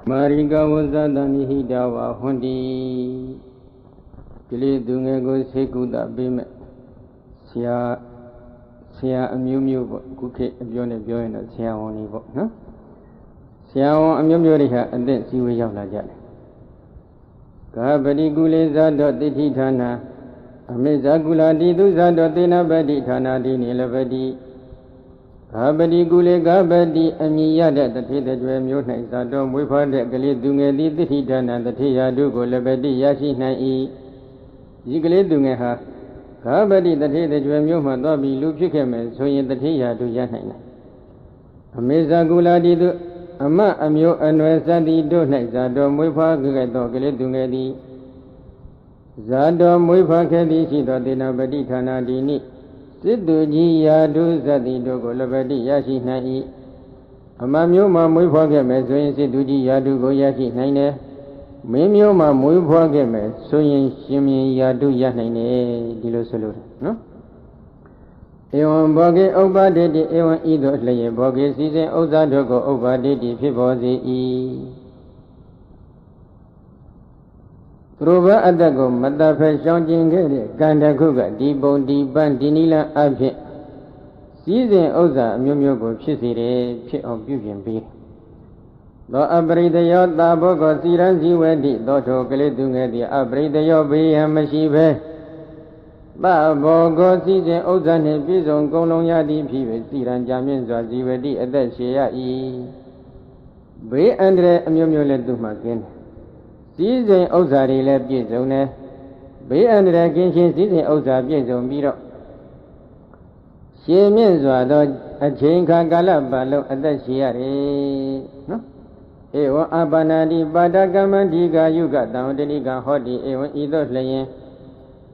Marika Wazadani Hidawa Hundi Kili Dungago Sekuda Bime Sia Amumu Kuke Bione Bione Sia Onibo Sia Amumuriha and then see we have Najal Kabadi Guleza dot the Titana Amezagula Didu Zadotina Badi Tana Dini Lavadi Kabadi Gule Gabadi Amiyada the Tita Mutna Zadom we found the Gali Dunga the Titana the Tia Dugo Lavadi Yashi Nai Zigale Dungaha Kabadi the Tita Mutma Dobi Lupikame so in the Tia to Yanina Amezagula Didu Ama Amyo and Wesadi do next Zadom we found Gali Dungadi Zadom we found Kadi Dina Badi Tana Dini Sidduji Yadu Zadi Dogo Lavadi Yashi Nai Amamyo Mamui Pogame, Soyin Sidduji Yadu Go Yashi Nine Mimyo Mamui Pogame, Soyin Shimi Yadu Yanine Dilo Solo. No? Ewan Boge Obade de Ewan Ido Lay Boge Season Ozadogo Obade de Fibozi E. Ruba Adago, Madafa Shanging, Ganda Kuga, Dibon, Diban, Dinila Abje. Season Oza, Mumugo, Chisire, Pit of Bubian B. Do Abri the Yot, Dabogo, Siranzi, Wedi, Doto Galedunga, the Abri the Yobi, and Mashive. Babogo, Season Ozan, Bizon, Golonya, the Pive, Siran Jamin, Zazi, Wedi, at that Shea E. Be Andre Mumule Dumakin. Season Ozari left Gizone, Be under a Ginshin season Oza Gizon Biro. She means a chain Galabalo at the Shiari. Ewa Abanadi Badagaman Diga, you got down the Liga Hodi, Ewa either laying.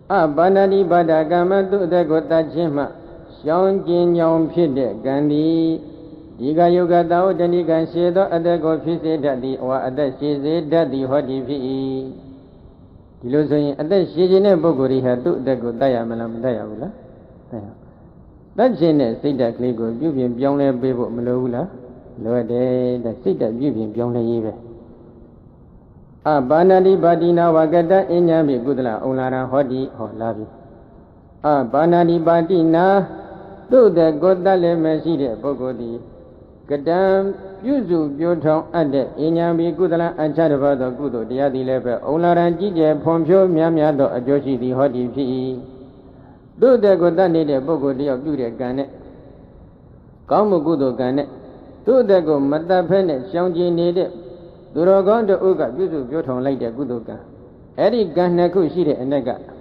Abanadi Badagaman to the Gota Jima, Sean Jin Yom Pide, Gandhi. Diga Yoga Dao, the Liga Shedo, at the Gofisi Daddy, or at the Shizi Daddy Hodi P. Illusion at the Shizine Boguri had to the good Diamalam Diabla. That Jane said that Ligo, you be beyond a baby Malula, lower day, that said that you be beyond a year. Ah, Banadi Badina Wagada in Yami Gudla, Olara Hodi or Lavi. Ah, Banadi Badina, do the good Dale Meside Bogodi. Gadam, Yuzu, Bioton, and the Inyami Gudala and Chadava the Gudo, the Adi Lever, Olaran Jija, Pompio, Miamiado, a Joshi, the Hodi P. Do the Godani, the Bogodi of Duty Gane. Kamu Gudo Gane. Do the go Mata Pene, Shangi needed. Durogon the Uga, Yuzu, Bioton, like the Gudoga. Eddie Ganaku, Shide and Nega.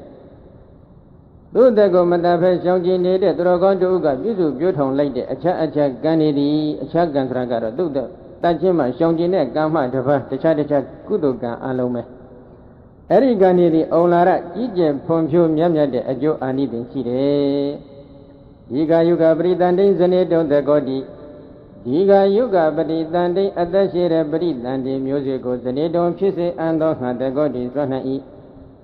Do the go Matape Shangi needed, Drogon to Uga, Yuzu, Buton lady, a chak Ganidi, a chak Gantragara, do the Tajima, Shangi neck, Gamma, the Chadachak, Kuduga, Alome. Eri Ganidi, Olara, Ije, Pompio, Yamade, a Joe Anidin Side. Diga Yuga Bridandin Zanedo, the Godi. Diga Yuga Bridandin at the Shire Bridandi musical, the Nedon Chise and the Godi, Rana.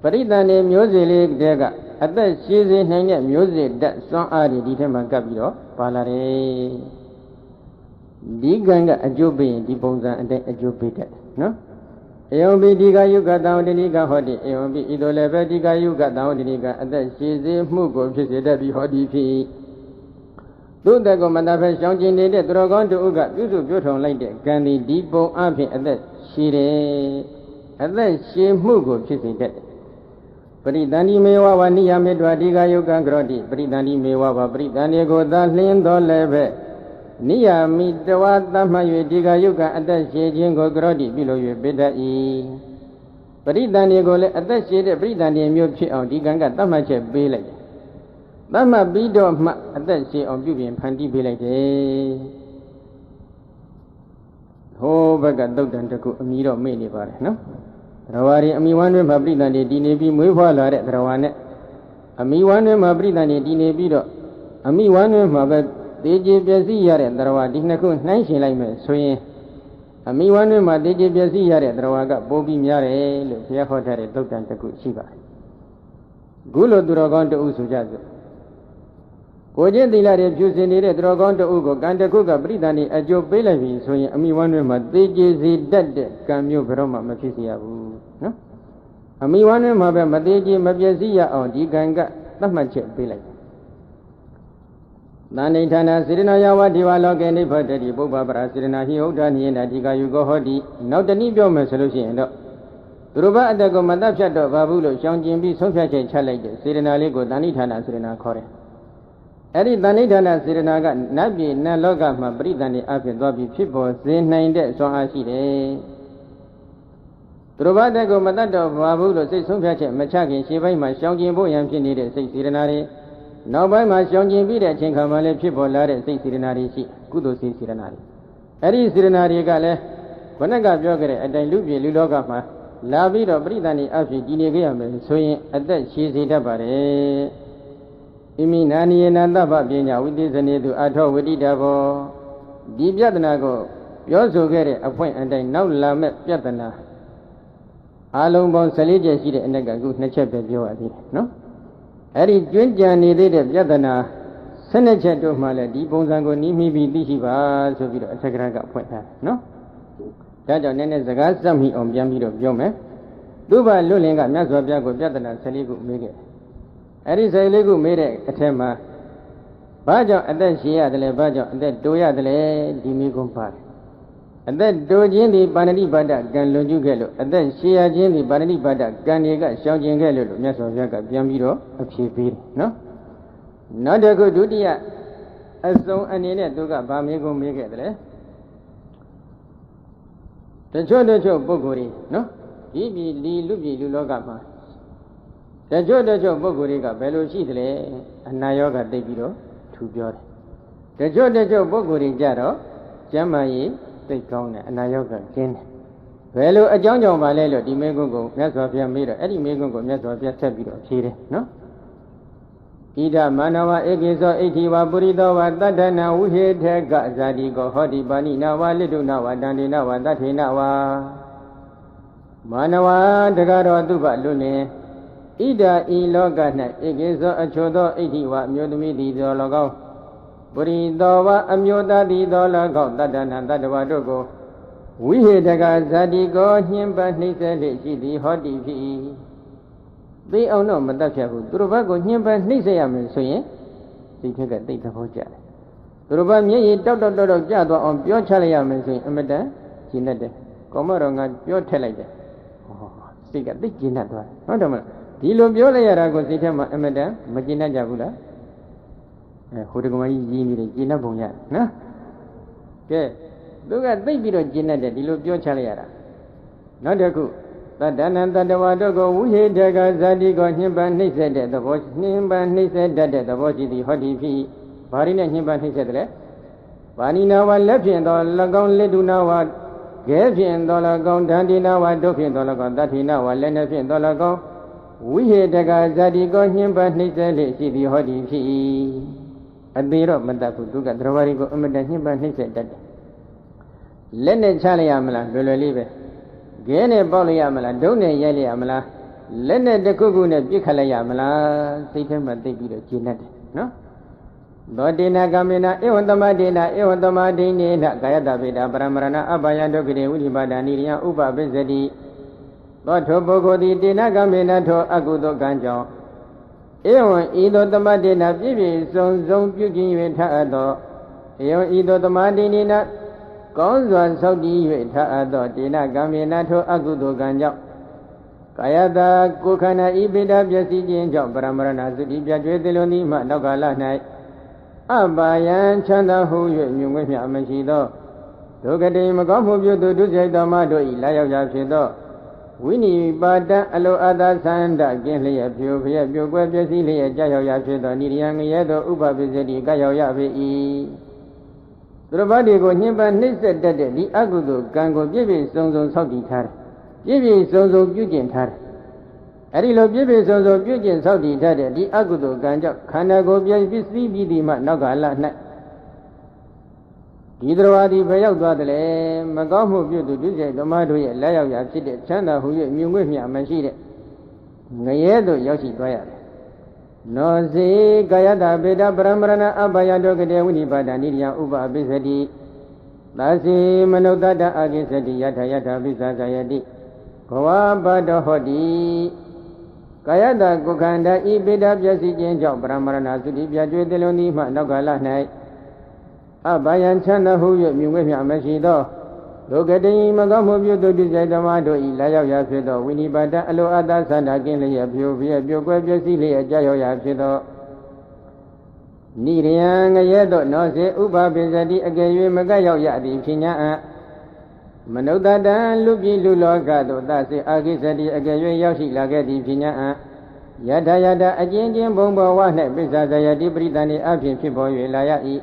Paridane music dega at the season hang music that song are determined Gabio, Palare Diganga a Jubi, Diponza and then a Jupiter. No? Eombi Diga you got down the Liga Hodi, Eombi Idoleva Diga you got down the Liga at the season Mugo, she said that be Hodi P. Do the Gomadafa Shangi needed Drogon to Uga, Yuzu Buton like the Gandhi Depot Api at that Shire at that she Mugo, she said that. Bridani Mewa Vania Medwa Diga Yoga Grodi, Bridani Mewa, Bridani Goda Lindo Leve, Nia Midawata Mayu Diga Yoga at the Shejingo Grodi below you better e. Bridani Gole at the Shade, Bridani Muchi on Diganga Tamache Billy. Dama Bido at the Shade of Jubian Pandi Billy. Oh, Baga Dogan to cook a meal of many bar, no? Rawari Amiwan Mabridani Dinebi Muvala Rawane Amiwan Mabridani Dinebido Amiwan Mabad Deji Biazi Yare Drawa Dinaku Nanshi Lime Soye Amiwan Madeji Biazi Yare Drawaga Bobi Miare Lucia Hotare Dokan Taku Shiva Gulo Duragon to Usujazo ကိုချင်းသီလတွေဖြူစင်နေတဲ့သူတော်ကောင်းတို့ကိုကံတစ်ခုကပရိသတ်နေအကျိုးပေးလိုက်ပြီဆိုရင်အမိဝမ်းတွေမှာသေကျေစီတတ်တဲ့ကံမျိုးဘယ်တော့မှမဖြစ်စေရဘူးနော်အမိဝမ်းတွေမှာပဲမသေးကျေမပြည့်စည်ရအောင်ဒီကံကသတ်မှတ်ချက်ပေးလိုက်သာနိဋ္ဌာနာစေရနာယဝတိဝလောကေနိဗ္ဗတတိပုပ္ပပရာစေရနာဟိဟုတ်တာနိယနာတိကာယုကောဟောတိနောက်တနည်းပြောမယ်ဆိုလို့ရှိရင်တော့သူတို့ဘာအတက်ကိုမတတ်ဖြတ်တော့ဘာဘူးလို့ရှောင်ကျင်ပြီးဆုံးဖြတ်ချက်ချလိုက်တဲ့စေရနာလေးကိုသာနိဋ္ဌာနာစေရနာခေါ်တယ်အဲ့ဒီသာနိဋ္ဌာနာစေရနာကနတ်ပြည်နတ်လောကမှာပရိသတ်နေအဖြစ်သွားပြီးဖြစ်ပေါ်စေနိုင်တဲ့စွမ်းအားရှိတယ်သူတို့ဘာတဲ့ကိုမတတ်တော့ဘာဘူးလို့စိတ်ဆုံးဖြတ်ချက်မချခင်ရှေ့ပိုင်းမှာရှောင်ကျင်ဖို့ရန်ဖြစ်နေတဲ့စိတ်စေရနာတွေနောက်ပိုင်းမှာရှောင်ကျင်ပြီးတဲ့အချိန်ခါမှာလည်းဖြစ်ပေါ်လာတဲ့စိတ်စေရနာတွေရှိကုသိုလ်စိတ်စေရနာတွေအဲ့ဒီစေရနာတွေကလည်းခုနကပြောခဲ့တဲ့အတိုင်းလူပြည်လူလောကမှာလာပြီးတော့ပရိသတ်နေအဖြစ်ကြည်နေကြရမယ်ဆိုရင်အသက်ရှည်စေတတ်ပါတယ်ဣမိနာနိယနာတပ္ပပညာဝိသေသနေသူအထောဝိတိတဘောဒီပြဿနာကိုပြောဆိုခဲ့တဲ့အဖွင့်အတိုင်းနောက်လာမဲ့ပြဿနာအလုံးပေါင်း14ချက်ရှိတဲ့အနက်ကခု2ချက်ပဲပြောရသေးတယ်နော်အဲ့ဒီကျွင်းကြံနေသေးတဲ့ပြဿနာ12ချက်တို့မှလည်းဒီပုံစံကိုနီးမိပြီးသိရှိပါဆိုပြီးတော့အထက်ကရကဖွင့်ထားတယ်နော်ဒါကြောင့်နည်းနည်းစကားစက်မိအောင်ပြန်ပြီးတော့ပြောမယ်သူ့ဘာလွတ်လင်ကမြတ်စွာဘုရားကိုပြဿနာ14ခုမေးခဲ့အဲ့ဒီ14ခုမေးတဲ့အထက်မှာဘာကြောင့်အသက်ရှင်ရတယ်လဲဘာကြောင့်အသက်တိုးရတယ်လဲဒီမိကုန်းပါတယ်အသက်တိုးခြင်းဒီပါဏိပါဒကံလွန်ကျူးခဲ့လို့အသက်ရှည်ရခြင်းဒီပါဏိပါဒကံတွေကရှောင်ကျင်ခဲ့လို့မြတ်စွာဘုရားကပြန်ပြီးတော့အဖြေပေးတယ်နော်နောက်တစ်ခုဒုတိယအစုံအနေနဲ့သူကဗာမေကုန်းမေးခဲ့တယ်လေတချို့ပုဂ္ဂိုလ်တွေနော်ဒီပြည်ဒီလူပြည်လူလောကမှာတချို့ပုဂ္ဂိုလ်တွေကဘယ်လိုရှိသလဲအနာရောဂါသိပြီးတော့ထူပြောတယ်တချို့ပုဂ္ဂိုလ်တွေကြတော့ကျမ်းမာရေးသိကောင်းတယ်အနာရောဂါကျင်းတယ်ဘယ်လိုအကြောင်းကြောင့်ပါလဲလို့ဒီမေကုန်းကိုမြတ်စွာဘုရားမေးတော့အဲ့ဒီမေကုန်းကိုမြတ်စွာဘုရားဆက်ပြီးတော့ဖြေတယ်နော်ဣဒမာနဝဧကိသောဣတိဝပုရိသောဝတတ္ထနာဝိဟေထကဇာတိကောဟောတိပါဏိနာဝလိတုနာဝတန္တိနာဝတထေနဝမာနဝတကားတော်သူပလွတ်လင်ဣဒာဤလောက၌ဧကိသောအချို့သောဣတိဝအမျိုးသမီးသည်သော၎င်းပုရိသောဝအမျိုးသားသည်သော၎င်းတတ္ထနာတတ္တဝတို့ကိုဝိဟေထကဇာတိကောညှင်းပနှိမ့်ဆက်လျက်ရှိသည်ဟောတိဖြစ်၏သိအောင်တော့မတတ်ဖြတ်ဘူးသူတို့ဘက်ကိုညှင်းပနှိမ့်ဆက်ရမယ်ဆိုရင်စိတ်ထက်ကသိသဘောကျတယ်သူတို့ဘက်မျက်ရည်တောက်ကျသွားအောင်ပြောချလိုက်ရမယ်ဆိုရင်အမတန်ကျဉ်တတ်တယ်ကောမတော်ငါပြောထက်လိုက်တယ်ဟောစိတ်ကသိကျဉ်တတ်သွားတယ်ဟုတ်တယ်မလားဒီလိုပြောလိုက်ရတာကိုစိတ်ထဲမှာအမတန်မကျဉ်တတ်ကြဘူးလားဟိုတကမကြီးရင်းနေတယ်ကျဉ်တတ်ပုံရတယ်နော်ကဲသူကသိပြီးတော့ကျဉ်တတ်တယ်ဒီလိုပြောချလိုက်ရတာနောက်တစ်ခုတတ္တနံတတ္တဝါတို့ကိုဝိဟေတကဇာတိကိုညှဉ်းပန်းနှိမ့်ဆက်တဲ့သဘောညှဉ်းပန်းနှိမ့်ဆက်တတ်တဲ့သဘောရှိသည်ဟောဒီဖြစ်ဘာရင်းနဲ့ညှဉ်းပန်းနှိမ့်ဆက်တယ်လဲပါဏိနာဝလက်ဖြင့်တော်၎င်းလက်ဒုနာဝခဲဖြင့်တော်၎င်းဒန္တိနာဝဒုဖြင့်တော်၎င်းတထေနာဝလက်နှဖြင့်တော်၎င်းဝိဟေတကဇာတိကိုညှဉ်းပန်းနှိမ့်ဆက်လျက်ရှိသည်ဟောဒီဖြစ်အသေးတော့မတတ်ဘူးသူကသရဝရီကိုအမတန်ညှဉ်းပန်းနှိမ့်ဆက်တတ်တယ်လက်နဲ့ချလိုက်ရမလားလွယ်လွယ်လေးပဲခဲနဲ့ပေါက်လိုက်ရမလားဒုံးနဲ့ရိုက်လိုက်ရမလားလက်နဲ့တစ်ခုခုနဲ့ပြစ်ခတ်လိုက်ရမလားစိတ်ထဲမှာသိပြီးတော့ကျဉ်တတ်တယ်နော်သောတေနကမေနဧဝံတမတေနဧဝံတမဒိနေနကာယတဗေဒပရမရဏအပယဒုက္ခေဝိဓိပါဒာနိရိယဥပပစ္စတိသောထိုပုဂ္ဂိုလ်သည်တေနကမေနထိုအကုသိုလ်ကံကြောင့်ဧဝံဤသို့တမတေနပြည့်ပြည့်စုံစုံပြုကျင်၍ထအပ်သောဧဝံဤသို့တမဒိနေနကောင်းစွာဆောက်တည်၍ထအပ်သောတေနကမေနထိုအကုသိုလ်ကံကြောင့်ကာယတာကိုယ်ခန္ဓာဤပိဋပျက်စီးခြင်းကြောင့်ပရမရဏသုတိပြကျွေးသလွန်သည်မှနောက်ကာလ၌အပါယံချမ်းသာဟု၍မြုံငွေ့မြမရှိသောဒုက္ခတိမကောင်းမှုပြုသူဒုစရိုက်တော်မတို့၏လာရောက်ရာဖြစ်သောဝိနိပါဒံအလိုအသာသန္တာကျင်းလျက်ဖြိုဖျက်ပြိုကွယ်ပျက်စီးလျက်ကြာရောက်ရာဖြစ်သောနိရိယငရဲသောဥပပိစတိကရောက်ရပေ၏သူတို့ဘာတွေကိုညှဉ်းပန်းနှိပ်စက်တတ်တဲ့ဒီအကုသိုလ်ကံကိုပြည့်ပြည့်စုံစုံဆောက်တည်ထားတယ်ပြည့်ပြည့်စုံစုံပြုကျင့်ထားတယ်အဲ့ဒီလိုပြည့်ပြည့်စုံစုံပြုကျင့်ဆောက်တည်ထားတဲ့ဒီအကုသိုလ်ကံကြောင့်ခန္ဓာကိုယ်ပြည့်ပစ္စည်းပြီးဒီမှနောက်ကာလ၌ဒီတော်ဟာဒီဘယ်ရောက်သွားတယ်လဲမကောင်းမှုပြုသူဒုစရိုက်သမားတို့ရဲ့လက်ရောက်ရာဖြစ်တဲ့ချမ်းသာဟု၍မြုံငွေ့မြမရှိတဲ့ငရဲသို့ရောက်ရှိသွားရတယ် နောဇေကာယတဗေဒပရမရဏအဘယတောကတေဝိနိပါဒနိယဥပပိသတိသာစီမနုဿတအာကိသတိယထာယထာပိသဇာယတိဘဝဘတောဟောတိကာယတကုခန္ဓာဤပေဒပျက်စီးခြင်းကြောင့်ပရမရဏသုတိပြကျွေးသလုံးသည်မှနောက်ကာလ၌အဘယံချမ်းသာဟု၍မြုံဝဲမြမရှိသောဒုက္ကတိမကောင်းမှုပြုတုတိစေဓမ္မတို့ဤလာရောက်ရာဖြစ်သောဝိနိပါဒအလိုအပ်သာသန္တာကင်းလျက်ဖြိုပြည့်ပြုတ်ကွယ်ပျက်စီးလျက်ကြာရောက်ရာဖြစ်သောနိရယံငရဲသောနောစေဥပပိစတိအကယ်၍မကပ်ရောက်ရသည်ဖြစ်냐မနုဿတံလူပြည်လူလောကသို့သစေအာကိစတိအကယ်၍ရောက်ရှိလာခဲ့သည်ဖြစ်냐ယထာယထာအချင်းချင်းဘုံဘဝ၌ပိစ္ဆာဇယတိပရိသန္တိအဖြစ်ဖြစ်ပေါ်၍လာရ၏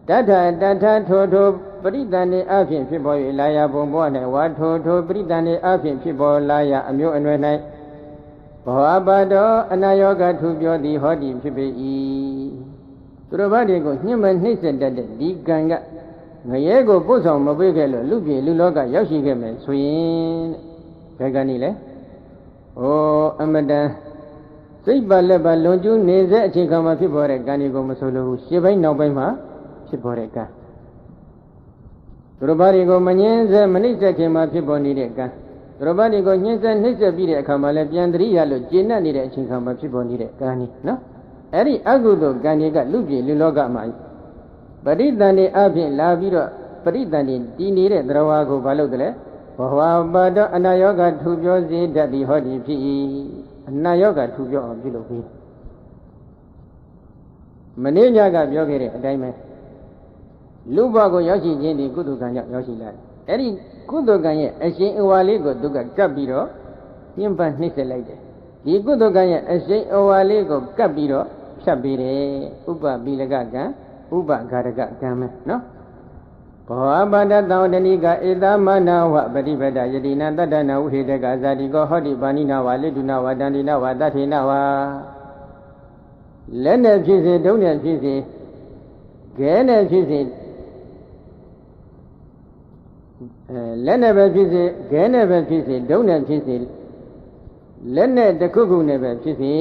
တထတထထိုထိုပရိသန္တိအဖြစ်ဖြစ်ပေါ်၍လာရဘုံဘဝ၌ဝါထိုထိုပရိသန္တိအဖြစ်ဖြစ်ပေါ်လာရအမျိုးအနွယ်၌ဘောအပါတောအနာယောဂထူပြောသည်ဟောတိဖြစ်ပေ၏သူတို့ဘာတွေကိုညှင်းမနှိမ့်ဆက်တတ်တဲ့ဒီကံကငရဲကိုပို့ဆောင်မပေးခဲ့လို့လူပြည်လူလောကရောက်ရှိခဲ့မယ်ဆိုရင်ဘယ်ကနေလဲဩအမတန်စိတ်ပါလက်ပါလွန်ကျူးနေစေအချိန်ခါမှာဖြစ်ပေါ်တဲ့ကံတွေကိုမဆိုလို့ရှေ့ပိုင်းနောက်ပိုင်းမှာဖြစ်ပေါ်တဲ့ကံသူတို့ဘာတွေကိုမငင်းစေမနှိမ့်ဆက်ခင်မှာဖြစ်ပေါ်နေတဲ့ကံသူတို့ဘာတွေကိုညှင်းဆက်နှိမ့်ဆက်ပြီးတဲ့အခါမှာလည်းပြန်တရိယာလို့ကျေနပ်နေတဲ့အချိန်ခါမှာဖြစ်ပေါ်နေတဲ့ကံကြီးနော်အဲ့ဒီအကုသိုလ်ကံတွေကလူပြည်လူလောကမှာပရိသန္တိအဖြစ်လာပြီးတော့ပရိသန္တိတည်နေတဲ့သရဝါကိုဘာလို့တလဲဘဝပါတောအနာယောဂထူပြောစေတတ်သည်ဟောဒီဖြစ်၏အနာယောဂထူပြောအောင်ပြုလုပ်ပြီးမနေ့ညကပြောခဲ့တဲ့အတိုင်းပဲလူဘကိုရောက်ရှိခြင်းဒီကုသကံကြောင့်ရောက်ရှိလာတယ်အဲ့ဒီကုသကံရဲ့အရှင်အဝါလေးကိုသူကကပ်ပြီးတော့ညှဉ်းပန်းနှိပ်စက်လိုက်တယ်ဒီကုသကံရဲ့အရှင်အဝါလေးကိုကပ်ပြီးတော့ဖြတ်ပေးတယ်ဥပပိလကကံဥပဂါရကကံမယ်နော်ဘောဘာဒတောတဏိကဧသမနာဝပฏิပဒယတိနတတ္တနာဝိဟေတကဇာတိကောဟောတိပါဏိနာဝလိတုနာဝတန္တိနာဝတထေနာဝလက်နဲ့ဖြစ်စေဒုံနဲ့ဖြစ်စေခဲနဲ့ဖြစ်စေလက်နဲ့ပဲဖြစ်စေခဲနဲ့ပဲဖြစ်စေဒုံနဲ့ဖြစ်စေလက်နဲ့တခုခုနဲ့ပဲဖြစ်စေ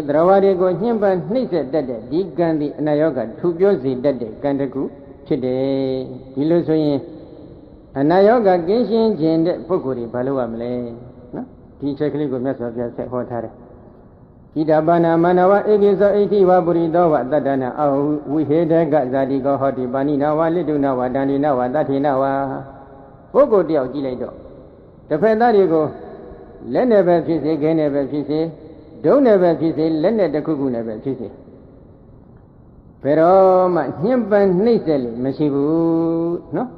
သရဝါတွေကိုညှဉ်းပန်းနှိပ်စက်တတ်တဲ့ဒီကံဒီအနာယောဂထူပြောစေတတ်တဲ့ကံတစ်ခုဖြစ်တယ်ဒီလိုဆိုရင်အနာယောဂကင်းရှင်းခြင်းတဲ့ပုဂ္ဂိုလ်တွေဘာလုပ်ရမလဲနော်ဒီချက်ကလေးကိုမြတ်စွာဘုရားဆက်ဟောထားတယ်ဣဒပါဏမနဝဧကိသောဣတိဝပုရိသောဝတတ္တနာအဝိဟေတကဇာတိကောဟောတိပါဏိနာဝလိတုနာဝတန္တိနာဝတထေနာဝပုဂ္ဂိုလ်တယောက်ကြည့်လိုက်တော့တစ်ဖက်သားတွေကိုလက်နဲ့ပဲဖြစ်စေခဲနဲ့ပဲဖြစ်စေဒုံးနဲ့ပဲဖြစ်စေလက်နဲ့တစ်ခုခုနဲ့ပဲဖြစ်စေဘယ်တော့မှညှဉ်းပန်းနှိပ်စက်လို့မရှိဘူးနော်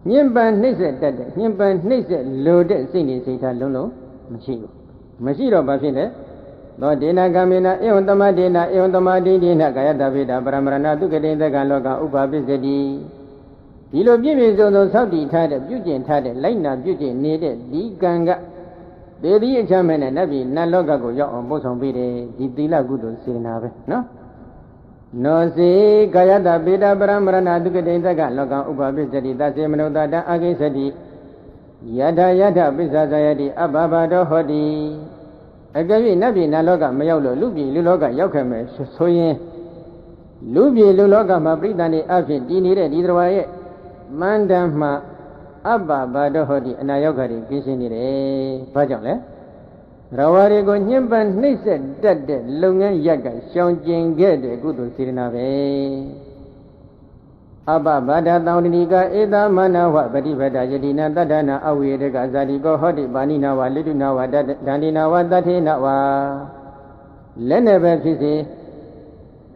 ညှဉ်းပန်းနှိပ်စက်တတ်တဲ့ညှဉ်းပန်းနှိပ်စက်လိုတဲ့စိတ်နေစိတ်ထားလုံးလုံးမရှိဘူးမရှိတော့ဘာဖြစ်လဲသောဒေနာကမေနာဧဝံတမဒေနာဧဝံတမဒိဋ္ဌိနာကာယတဗေဒပရမရဏသုကတိသက္ကလောကဥပပိစ္ဆတိဒီလိုပြည့်ပြည့်စုံစုံဆောက်တည်ထားတဲ့ပြုကျင့်ထားတဲ့လိုက်နာပြုကျင့်နေတဲ့ဒီကံကဒေသီအချမ်းမဲ့နဲ့နတ်ပြည်နတ်လောကကိုရောက်အောင်ပို့ဆောင်ပေးတယ်ဒီသီလကုသိုလ်စေနာပဲနော်နောစေကာယတပေတပရမရဏသုကတိသက္ကလောကဥပပိစ္ဆတိသစေမနုဿတအာကိသတိယထာယထပိစ္ဆာဇယတိအဘဘတောဟောတိအကယ်၍နတ်ပြည်နတ်လောကမရောက်လို့လူပြည်လူလောကရောက်ခဲ့မယ်ဆိုရင်လူပြည်လူလောကမှာပြိတ္တန်နေအဖြစ်တည်နေတဲ့ဒီတော်ရဲ့မန္တန်မှာအဘဘတောဟောတိအနာယောဂတွေကျင်းရှင်းနေတယ်ဘာကြောင့်လဲရဝါတွေကိုညှဉ်းပန်းနှိပ်စက်တတ်တဲ့လုပ်ငန်းရက်ကရှောင်ကျင်ခဲ့တဲ့ကုသိုလ်စေတနာပဲအဘဘာဒတောတဏိကဧသမနာဝပฏิပဒယတိနတတ္တနာအဝိရကဇာတိကောဟောတိပါဏိနာဝလိတုနာဝဒန္တိနာဝတထေနာဝလက်နဲ့ပဲဖြစ်စေ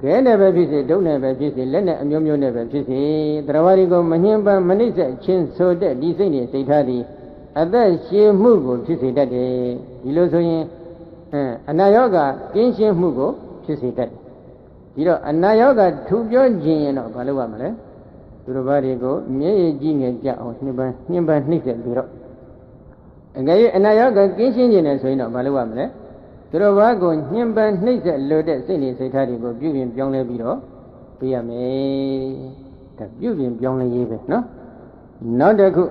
ခဲနဲ့ပဲဖြစ်စေဒုံနဲ့ပဲဖြစ်စေလက်နဲ့အမျိုးမျိုးနဲ့ပဲဖြစ်စေတရားဝါဒီကိုမညှဉ်းပန်းမနှိပ်စက်ခြင်းဆိုတဲ့ဒီစိတ်နဲ့စိတ်ထားသည်အသက်ရှင်မှုကိုဖြစ်စေတတ်တယ်ဒီလိုဆိုရင်အနာယောဂကင်းရှင်းမှုကိုဖြစ်စေတတ်တယ်ဒီတော့အနာယောဂထူပြောခြင်းရင်တော့ဘာလုပ်ရမလဲသူတို့ဘာတွေကိုမျက်ရည်ကြီးငယ်ကြအောင်ညှဉ်းပန်းနှိပ်စက်ပြီးတော့အကယ်၍အနာယောဂကင်းရှင်းခြင်းနဲ့ဆိုရင်တော့ဘာလုပ်ရမလဲသူတို့ဘာကိုညှဉ်းပန်းနှိပ်စက်လို့တဲ့စိတ်နေစိတ်ထားတွေကိုပြုပြင်ပြောင်းလဲပြီးတော့ပြရမယ်ဒါပြုပြင်ပြောင်းလဲရေးပဲနော်နောက်တစ်ခု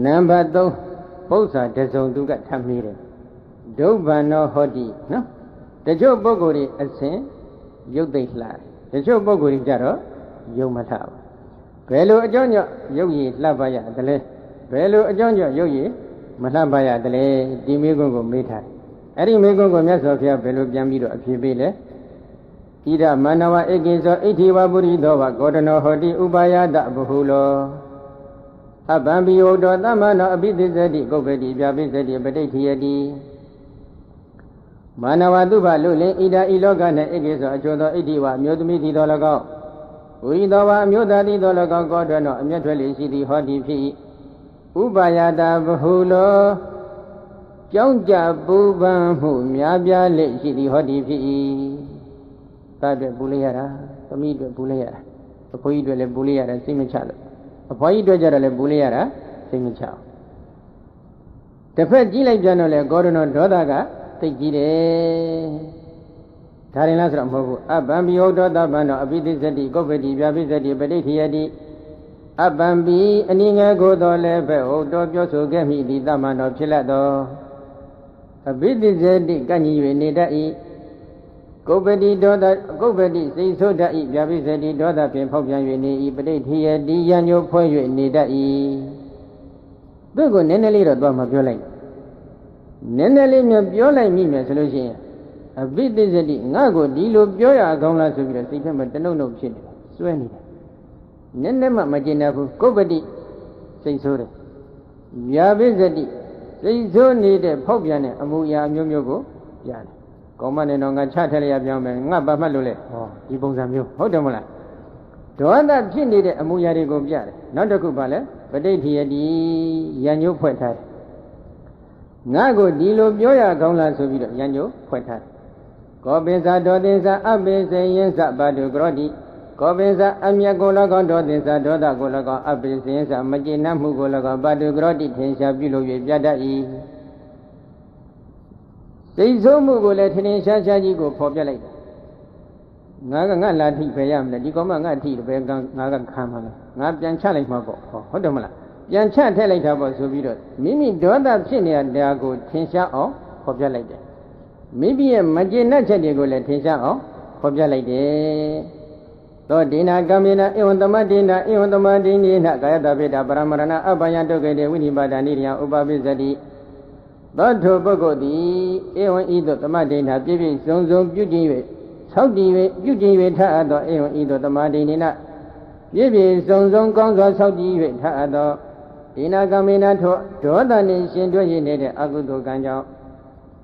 နံပါတ်3 ပု္ပ္ပာတစုံသူကထပ်မိတယ်ဒုဗ္ဗံနောဟောတိနော်တချို့ပုဂ္ဂိုလ်တွေအစဉ်ရုပ်သိလှတယ်တချို့ပုဂ္ဂိုလ်တွေကြတော့ရုပ်မလှဘူးဘယ်လိုအကြောင်းကြောင့်ရုပ်ရည်လှပရတယ်လဲဘယ်လိုအကြောင်းကြောင့်ရုပ်ရည်မလှပရတယ်လဲဒီမေကုန်းကိုမေးထားတယ်အဲ့ဒီမေကုန်းကိုမြတ်စွာဘုရားဘယ်လိုပြန်ပြီးတော့အဖြေပေးလဲဣဒမနဝဧကိသောဣဋ္ဌိဝပုရိသောဘဂေါတနောဟောတိဥပါယတဘဟုလောအဗံပိယတောသမ္မနောအပိသစ္စတိကုပ္ပတိပြပိစ္စတိပဋိဋ္ဌိယတိမာနဝတုဘလူလင်ဣဒဤလောက၌ဧကိသောအချို့သောဣဋ္ဌိဝအမျိုးသမီးသည်တော်၎င်းဝိရိသောဝအမျိုးသားသည်တော်၎င်းကောတွင်သောအမျက်ထွက်လေရှိသည်ဟောတိဖြစ်ဥပါယတဘဟုလောကြောင်းကြပူပန်မှုများပြားလေရှိသည်ဟောတိဖြစ်သားအတွက်ပူလိုက်ရတာသမီးအတွက်ပူလိုက်ရတာအဖိုးကြီးအတွက်လည်းပူလိုက်ရတာစိတ်မချလို့အဖွားကြီးအတွက်ကြတော့လည်းပူလိုက်ရတာစိတ်မချအောင်တစ်ဖက်ကြည့်လိုက်ပြန်တော့လေဂေါရဏဒေါသကသိကြီးတယ်ဒါရင်လားဆိုတော့မဟုတ်ဘူးအဗံပိယတောတပံတော့အပိသစ္စတိကုပ္ပတိပြပိစ္စတိပဋိဋ္ဌိယတိအဗံပိအနည်းငယ်ကိုတော်လည်းပဲဟုတ်တော်ပြောဆိုခဲ့မိသည်တမန်တော်ဖြစ်လက်တော်အပိသစ္စတိကန့်ညီ၍နေတတ်၏ကုပ္ပတိဒေါသကုပ္ပတိစိတ်ဆိုးတတ်၏ပြပိစ္စတိဒေါသဖြင့်ဖောက်ပြန်၍နေ၏ပဋိဋ္ဌိယတိယံညိုဖွဲ့၍နေတတ်၏သူ့ကိုနည်းနည်းလေးတော့သွားမပြောလိုက်နည်းနည်းလေးများပြောလိုက်မိမယ်ဆိုလို့ရှိရင်အပိသစ္စတိငါ့ကိုဒီလိုပြောရအောင်လားဆိုပြီးတော့စိတ်ထဲမှာတနှုတ်နှုတ်ဖြစ်နေတယ်စွဲနေတယ်နည်းနည်းမှမကျင်တတ်ဘူးကုပ္ပတိစိတ်ဆိုးတယ်ဗျာပိစ္စတိစိတ်ဆိုးနေတဲ့ဖောက်ပြန်တဲ့အမှုအရာမျိုးမျိုးကိုပြတယ်ကောင်းမနေတော့ငါချထက်ရပြောင်းမယ်ငါဘာမှတ်လို့လဲဟောဒီပုံစံမျိုးဟုတ်တယ်မလားဒေါသဖြစ်နေတဲ့အမှုအရာတွေကိုပြတယ်နောက်တစ်ခုပါလဲပဋိဋ္ဌိယတိယံညို့ဖွဲ့ထားတယ်ငါကိုဒီလိုပြောရကောင်းလားဆိုပြီးတော့ယံညို့ဖွဲ့ထားတယ်ကောပိသဒောတိသအပိစေယင်းသဘာတုကရောတိကောပိသအမြတ်ကို၎င်းဒောတိသဒေါသကို၎င်းအပိစေယင်းသမကျေနပ်မှုကို၎င်းဘာတုကရောတိထင်ရှားပြုလို့၍ပြတတ်၏စိတ်ဆိုးမှုကိုလည်းထင်ထင်ရှားရှားကြီးကိုဖော်ပြလိုက်တယ်ငါလာထိပဲရမလဲဒီကောင်မငါထိပဲငါကခံမှာလဲငါပြန်ချလိုက်မှာပေါ့ဟုတ်တယ်မလားပြန်ချထည့်လိုက်တာပေါ့ဆိုပြီးတော့မိမိဒေါသဖြစ်နေတာကိုထင်ရှားအောင်ဖော်ပြလိုက်တယ်မိမိရဲ့မကျေနပ်ချက်တွေကိုလည်းထင်ရှားအောင်ဖော်ပြလိုက်တယ်သောဒိနာကမေနဧဝံသမဒိနာဧဝံသမဒိနိနကာယတပိတာပရမရဏအပယတုကေတေဝိနိပါဒာနိရိယဥပပိစတိသောထိုပုဂ္ဂိုလ်သည်ဧဝံဤသို့သမဒိနာပြည့်ပြည့်စုံစုံပြုကျင့်၍ဆောက်တည်၍ပြုကျင့်၍ထအပ်သောဧဝံဤသို့သမဒိနိနပြည့်ပြည့်စုံစုံကောင်းစွာဆောက်တည်၍ထအပ်သောဒိနာကမေနထိုဒေါသနှင့်ရှင်တွဲ၍နေတဲ့အကုသိုလ်ကံကြောင့်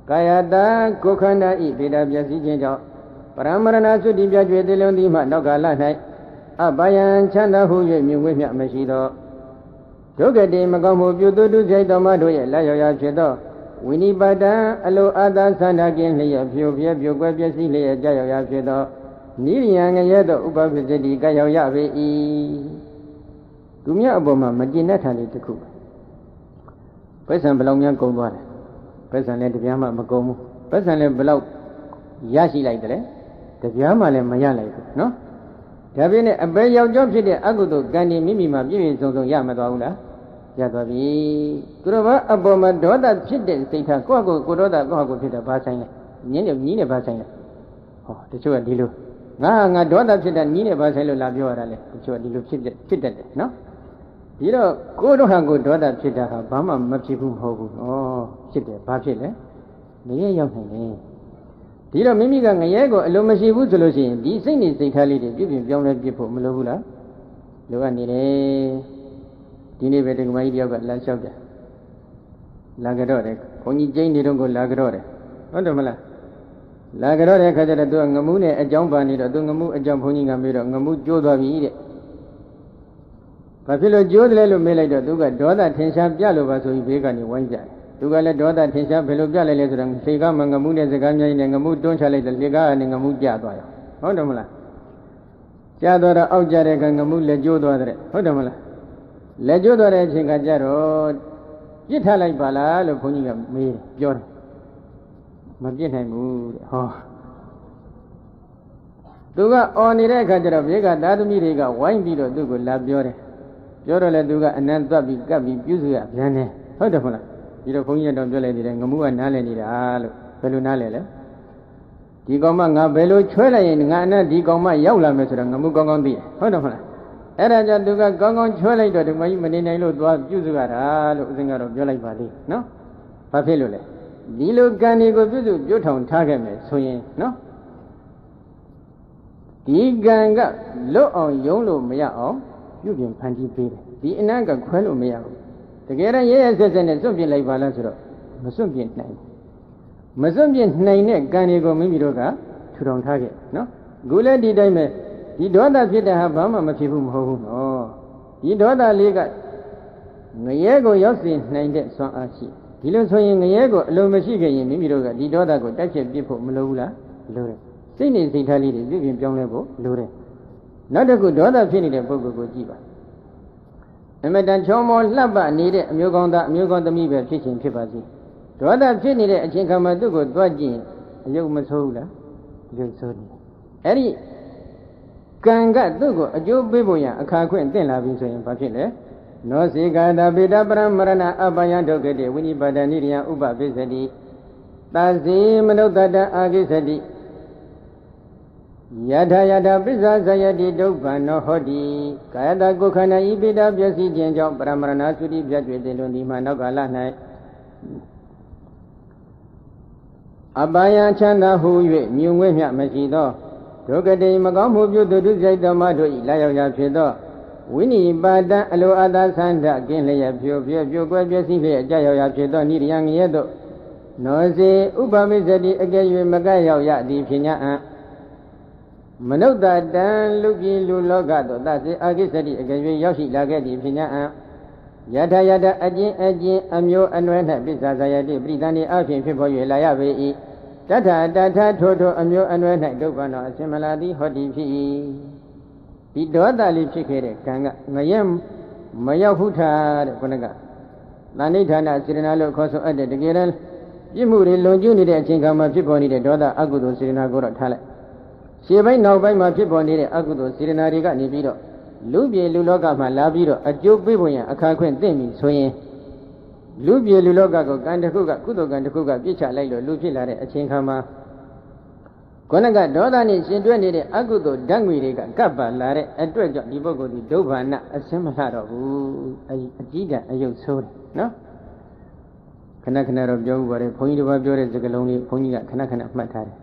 ကာယတကိုယ်ခန္ဓာဤဗေဒပျက်စီးခြင်းကြောင့်ပရမရဏသုတိပြကျွေသေလုံးသည်မှနောက်ကလ၌အပယံချမ်းသာဟု၍မြင်ဝဲမြမရှိသောဒုက္ခတိမကောင်းမှုပြုသူတုစိတ်တော်မတို့ရဲ့လက်ရော်ရဖြစ်သောဝိနိပါဒံအလိုအာသာသန္တာကင်းလျက်ဖြိုပြဲပြိုကွဲပျက်စီးလျက်ကြောက်ရဖြစ်သောနိရိယံငရဲသောဥပပစ္စတိကရောက်ရပေ၏သူမြတ်အပေါ်မှာမကျင်တဲ့ထာလေးတစ်ခုပက်ဆံဘလောက်များကုန်သွားတယ်ပက်ဆံလည်းတပြားမှမကုန်ဘူးပက်ဆံလည်းဘလောက်ရရှိလိုက်တယ်တပြားမှလည်းမရလိုက်ဘူးနော်ဒါပြင်းနဲ့အပေယောက်ျောဖြစ်တဲ့အကုသိုလ်ကံဒီမိမိမှာပြည့်ပြည့်စုံစုံရမသွားဘူးလားရသွားပြီသူတော်ဘာအပေါ်မှာဒေါသဖြစ်တဲ့စိတ်ထားကိုယ့်ကိုယ်ဒေါသကိုယ့်ကိုယ်ဖြစ်တာဘာဆိုင်လဲညင်းနဲ့ဘာဆိုင်လဲဟောတချို့ကဒီလိုငါဒေါသဖြစ်တာညင်းနဲ့ဘာဆိုင်လို့လာပြောရတာလဲတချို့ကဒီလိုဖြစ်တတ်တယ်နော်ဒီတော့ကိုယ်တို့ဟာကိုယ်ဒေါသဖြစ်တာဟာဘာမှမဖြစ်ဘူးမဟုတ်ဘူးဩဖြစ်တယ်ဘာဖြစ်လဲငရဲရောက်နိုင်တယ်ဒီတော့မိမိကငရဲကိုအလိုမရှိဘူးဆိုလို့ရှိရင်ဒီစိတ်နေစိတ်ထားလေးတွေပြည့်ပြည့်ပြောင်းလဲပြစ်ဖို့မလိုဘူးလားလိုအပ်နေတယ်ဒီနေ့ပဲတက္ကမကြီးတယောက်ကလမ်းလျှောက်တယ်လာကြတော့တယ်ဘုန်းကြီးကျင်းနေတော့ကိုလာကြတော့တယ်ဟုတ်တယ်မလားလာကြတော့တဲ့ခါကျတော့သူကငမှုနဲ့အကြောင်းပါနေတော့သူငမှုအကြောင်းဘုန်းကြီးကမေးတော့ငမှုကျိုးသွားပြီတဲ့ဘာဖြစ်လို့ကျိုးတယ်လဲလို့မေးလိုက်တော့သူကဒေါသထင်ရှားပြလို့ပါဆိုပြီးဘေးကနေဝိုင်းကြတယ်သူကလည်းဒေါသထင်ရှားဘယ်လိုပြလိုက်လဲဆိုတော့သေကမငမှုနဲ့စကားများနဲ့ငမှုတွန်းချလိုက်တယ်လေကားနဲ့ငမှုကျသွားရောဟုတ်တယ်မလားကျသွားတော့အောက်ကြတဲ့ကငမှုလက်ကျိုးသွားတဲ့ဟုတ်တယ်မလားလက်ကျိုးသွားတဲ့အချိန်ကကြတော့ပြစ်ထားလိုက်ပါလားလို့ဘုန်းကြီးကမေးတယ်ပြောတယ်မပြစ်နိုင်ဘူးတဲ့ဟောသူကအော်နေတဲ့အခါကျတော့ဘေးကသားသမီးတွေကဝိုင်းပြီးတော့သူ့ကိုလာပြောတယ်ပြောတော့လေသူကအနံ့သွတ်ပြီးကပ်ပြီးပြုစုရပြန်တယ်ဟုတ်တယ်မလား ဒီတော့ဘုန်းကြီးတော့ပြောလိုက်တယ်ငမှုကနားလည်နေတာလို့ဘယ်လိုနားလဲလဲဒီကောင်မငါဘယ်လိုချွဲလိုက်ရင်ငါနဲ့ဒီကောင်မရောက်လာမယ်ဆိုတော့ငမှုကောင်းကောင်းသိတယ်ဟုတ်တယ်မဟုတ်လားအဲ့ဒါကြောင့်သူကကောင်းကောင်းချွဲလိုက်တော့ဒီမကြီးမနေနိုင်လို့သွားပြုစုရတာလို့ဦးဇင်းကတော့ပြောလိုက်ပါလိမ့်နော်ဘာဖြစ်လို့လဲဒီလိုကံတွေကိုပြုစုပြုထောင်ထားခဲ့မယ်ဆိုရင်နော်ဒီကံကလွတ်အောင်ယုံလို့မရအောင်ပြုပြင်ဖန်တီးပေးတယ်ဒီအနံ့ကခွဲလို့မရဘူးတကယ်တော့ရဲရဲဆက်ဆက်နဲ့စွန့်ပြစ်လိုက်ပါလားဆိုတော့မစွန့်ပြစ်နိုင်ဘူးမစွန့်ပြစ်နိုင်တဲ့ကံတွေကိုမိမိတို့ကထူထောင်ထားခဲ့နော်အခုလည်းဒီတိုင်းပဲဒီဒေါသဖြစ်တဲ့ဟာဘာမှမဖြစ်ဘူးမဟုတ်ဘူးနော်ဒီဒေါသလေးကငရဲကိုရောက်စေနိုင်တဲ့စွမ်းအားရှိဒီလိုဆိုရင်ငရဲကိုအလိုမရှိခဲ့ရင်မိမိတို့ကဒီဒေါသကိုတိုက်ဖြတ်ပြစ်ဖို့မလိုဘူးလားလိုတယ်စိတ်နေစိတ်ထားလေးတွေပြုပြင်ပြောင်းလဲဖို့လိုတယ်နောက်တစ်ခုဒေါသဖြစ်နေတဲ့ပုဂ္ဂိုလ်ကိုကြည့်ပါအမတန်ချောမောလှပနေတဲ့အမျိုးကောင်းသားအမျိုးကောင်းသမီးပဲဖြစ်ခြင်းဖြစ်ပါစေဒေါသဖြစ်နေတဲ့အချိန်ခါမှာသူ့ကိုတွားကြည့်အယုတ်မဆိုးဘူးလားအယုတ်ဆိုးတယ်အဲ့ဒီကံကသူ့ကိုအကျိုးပေးဖို့ရအခါခွင့်တင့်လာပြီဆိုရင်ဘာဖြစ်လဲနောစေကာတာပေတပရမရဏအပယံဒုက္ခတိဝိနိပါဒနိရိယဥပပိစတိသာစီမနုဿတအာကိစတိယထာယထာပစ္စာဇယတိဒုက္ခနောဟောတိကာယတကုခန္ဓာဤပိတာပျက်စီးခြင်းကြောင့်ပရမရဏသုတိပြတ်တွေ့တင်လွန်ဒီမှာနောက်ကာလ၌အပယံချမ်းသာဟု၍မြုံငွေ့မြမရှိသောဒုက္ခတိမကောင်းမှုပြုသူစိတ်တော်မတို့၏လာရောက်ရာဖြစ်သောဝိနိပါဒံအလိုအသာဆန္ဒကင်းလျက်ဖြိုကွယ်ပျက်စီးလျက်အကြရောက်ရာဖြစ်သောနိရိယငရဲသို့နောစေဥပမိစတိအကဲ့၍မကဲ့ရောက်ရသည်ဖြစ်냐အံမနုဿတံလူပြည်လူလောကသို့သစေအာကိစတိအကဲ့၍ရောက်ရှိလာခဲ့သည်ဖြစ်냐အံယထာယထာအကျဉ်အမျိုးအနွယ်၌ပစ္စာဇာယတိပရိသန္တိအဖြစ်ဖြစ်ပေါ်၍လာရပေ၏တထထိုအမျိုးအနွယ်၌ဒုက္ခနောအစင်မလာသည်ဟောတိဖြစ်၏ဒီဒေါသလေးဖြစ်ခဲ့တဲ့ကံကငရဲမရောက်ဘူးထားတဲ့ခုနကသန္နိဋ္ဌာနစေတနာလို့ခေါ်ဆိုအပ်တဲ့တကယ်တမ်းပြစ်မှုတွေလွန်ကျူးနေတဲ့အချိန်ခါမှာဖြစ်ပေါ်နေတဲ့ဒေါသအကုသိုလ်စေတနာကိုတော့ထားလိုက်ရှေ့ပိုင်းနောက်ပိုင်းမှာဖြစ်ပေါ်နေတဲ့အကုသိုလ်စေတနာတွေကနေပြီးတော့လူပြည်လူလောကမှာလာပြီးတော့အကျိုးပေးဖို့ရန်အခါခွင့်သင့်ပြီဆိုရင်လူပြည်လူလောကကိုကံတစ်ခုကကုသိုလ်ကံတစ်ခုကပြစ်ချလိုက်လို့လူဖြစ်လာတဲ့အချိန်ခါမှာခုနကဒေါသနဲ့ရှင်တွဲနေတဲ့အကုသိုလ်ဓာတ်ငွေတွေကကပ်ပါလာတဲ့အတွက်ကြောင့်ဒီပုဂ္ဂိုလ်ဒီဒုဗ္ဗာနအစင်းမလှတော့ဘူးအကြီးတန်းအယုတ်ဆိုးတယ်နော်ခဏခဏတော့ပြောဥပါတယ်ဘုန်းကြီးတစ်ပါးပြောတဲ့စကားလုံးလေးဘုန်းကြီးကခဏခဏမှတ်ထားတယ်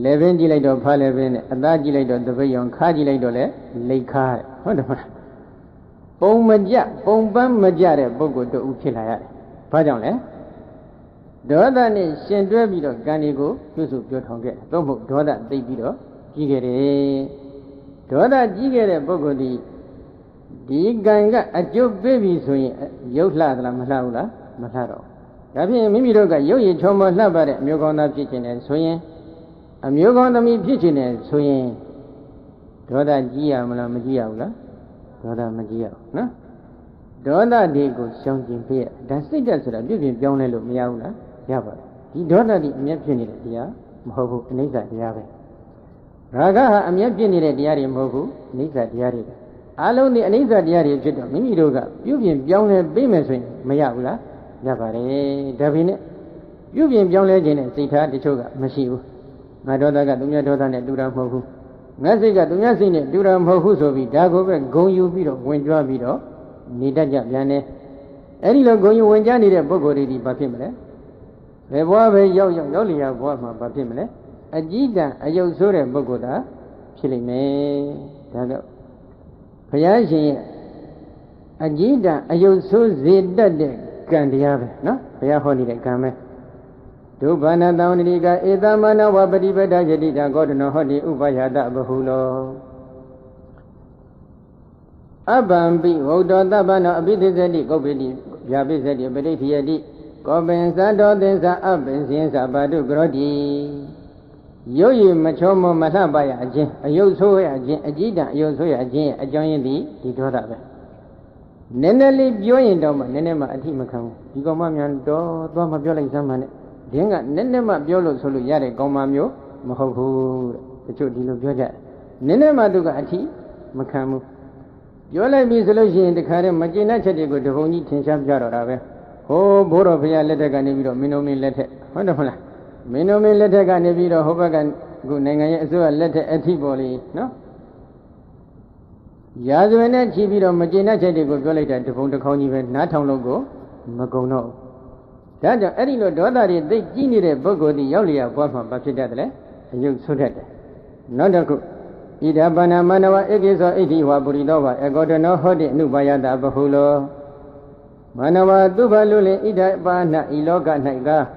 လေပင်ကြည့်လိုက်တော့ဖားလေပင်နဲ့အသားကြည့်လိုက်တော့တပိတ်ရောင်ခါးကြည့်လိုက်တော့လေလိတ်ခါတဲ့ဟုတ်တယ်မလားပုံမကြပုံပန်းမကြတဲ့ပုဂ္ဂိုလ်တို့ဖြစ်လာရတယ်ဘာကြောင့်လဲဒေါသနဲ့ရှင်တွဲပြီးတော့ကံတွေကိုပြုစုပြောထောင်ခဲ့တယ်သို့မဟုတ်ဒေါသသိပြီးတော့ကြီးခဲ့တယ်ဒေါသကြီးခဲ့တဲ့ပုဂ္ဂိုလ်ဒီကံကအကျိုးပေးပြီဆိုရင်ရုပ်လှသလားမလှဘူးလားမလှတော့ဒါဖြင့်မိမိတို့ကရုပ်ရည်ချောမလှပတဲ့အမျိုးကောင်းသားဖြစ်ခြင်းနဲ့ဆိုရင်အမျိုးကောင်းသမီးဖြစ်ခြင်းနဲ့ဆိုရင်ဒေါသကြီးရမလားမကြီးရဘူးလားဒေါသမကြီးရဘူးနော်ဒေါသတွေကိုရှောင်ကျင်ပြည့်ဒါစိတ်ဓာတ်ဆိုတာပြုပြင်ပြောင်းလဲလို့မရဘူးလားရပါတယ်ဒီဒေါသတွေအမျက်ဖြစ်နေတဲ့တရားမဟုတ်ဘူးအနိစ္စတရားပဲရာဂဟာအမျက်ဖြစ်နေတဲ့တရားတွေမဟုတ်ဘူးအနိစ္စတရားတွေအလုံးဒီအနိစ္စတရားတွေဖြစ်တော့မိမိတို့ကပြုပြင်ပြောင်းလဲပေးမယ်ဆိုရင်မရဘူးလားရပါတယ်ဒါပေမဲ့ပြုပြင်ပြောင်းလဲခြင်းနဲ့စိတ်ထားတချို့ကမရှိဘူးငါဒေါသကသူများဒေါသနဲ့တူတာမဟုတ်ဘူးငါစိတ်ကသူများစိတ်နဲ့တူတာမဟုတ်ဘူးဆိုပြီးဒါကိုပဲဂုံယူပြီးတော့ဝင်ကြွားပြီးတော့နေတတ်ကြပြန်တယ်အဲ့ဒီလိုဂုံယူဝင်ကြနေတဲ့ပုဂ္ဂိုလ်တွေဒီဘာဖြစ်မလဲဘယ်ဘဝပဲရောက်လျာဘဝမှာဘာဖြစ်မလဲအကြီးတန်းအယုတ်ဆိုးတဲ့ပုဂ္ဂိုလ်သာဖြစ်လိမ့်မယ်ဒါတော့ဘုရားရှင်ရဲ့အကြီးတန်းအယုတ်ဆိုးစေတတ်တဲ့ကံတရားပဲနော်ဘုရားဟောနေတဲ့ကံပဲဒုဗ္ဗနာတဝန္တိကဧသမနဝပฏิပဒယတိတံကောဒနောဟောတိဥပယတဘဟုလောအဗံပိဝုဒ္ဓတပ္ပနောအပိသစ္စတိကုပ္ပိတိဗျာပိစ္စတိပဋိဋ္ဌိယတိကောပင်သတ္တောသင်္သာအပင်စင်္သာပါတုကရောတိရုပ်ရည်မချောမမလှပရအခြင်းအယုတ်ဆိုးရအခြင်းအကြီးတန်းအယုတ်ဆိုးရအခြင်းရဲ့အကြောင်းရင်းသည်ဒီဒေါသပဲနည်းနည်းလေးပြောရင်တော့မှနည်းနည်းမှအထိမခံဘူးဒီကောင်မများတော့သွားမပြောလိုက်စမ်းမှနဲ့ဒင်းကနည်းနည်းမှပြောလို့ဆိုလို့ရတဲ့ကောင်မမျိုးမဟုတ်ဘူးတဲ့တချို့ဒီလိုပြောကြတယ်နည်းနည်းမှသူကအထိမခံဘူးပြောလိုက်ပြီဆိုလို့ရှိရင်တခါတည်းမကျေနပ်ချက်တွေကိုတပုံကြီးထင်ရှားပြတော့တာပဲဟ hô bố đồ phải let cái này bị đồ mình ôm let hết đâu là mình ôm let cái này bị đồ hô bác cái gu này ngay số let hết thi bỏ đi nó giờ rồi này chỉ bị đồ mà chỉ nói chơi đi cũng có lấy ra được không như vậy nát thòng lâu go mà cũng nó đó cho ấy đi đó ta đi để chỉ như thế bố cô đi giáo liền qua mà bắt chết đấy dùng số đấy nó được ida bana manawa ekiso itiwa buridowa egodano hodi nupayata bahulo manawa tubalule ida bana iloka naiga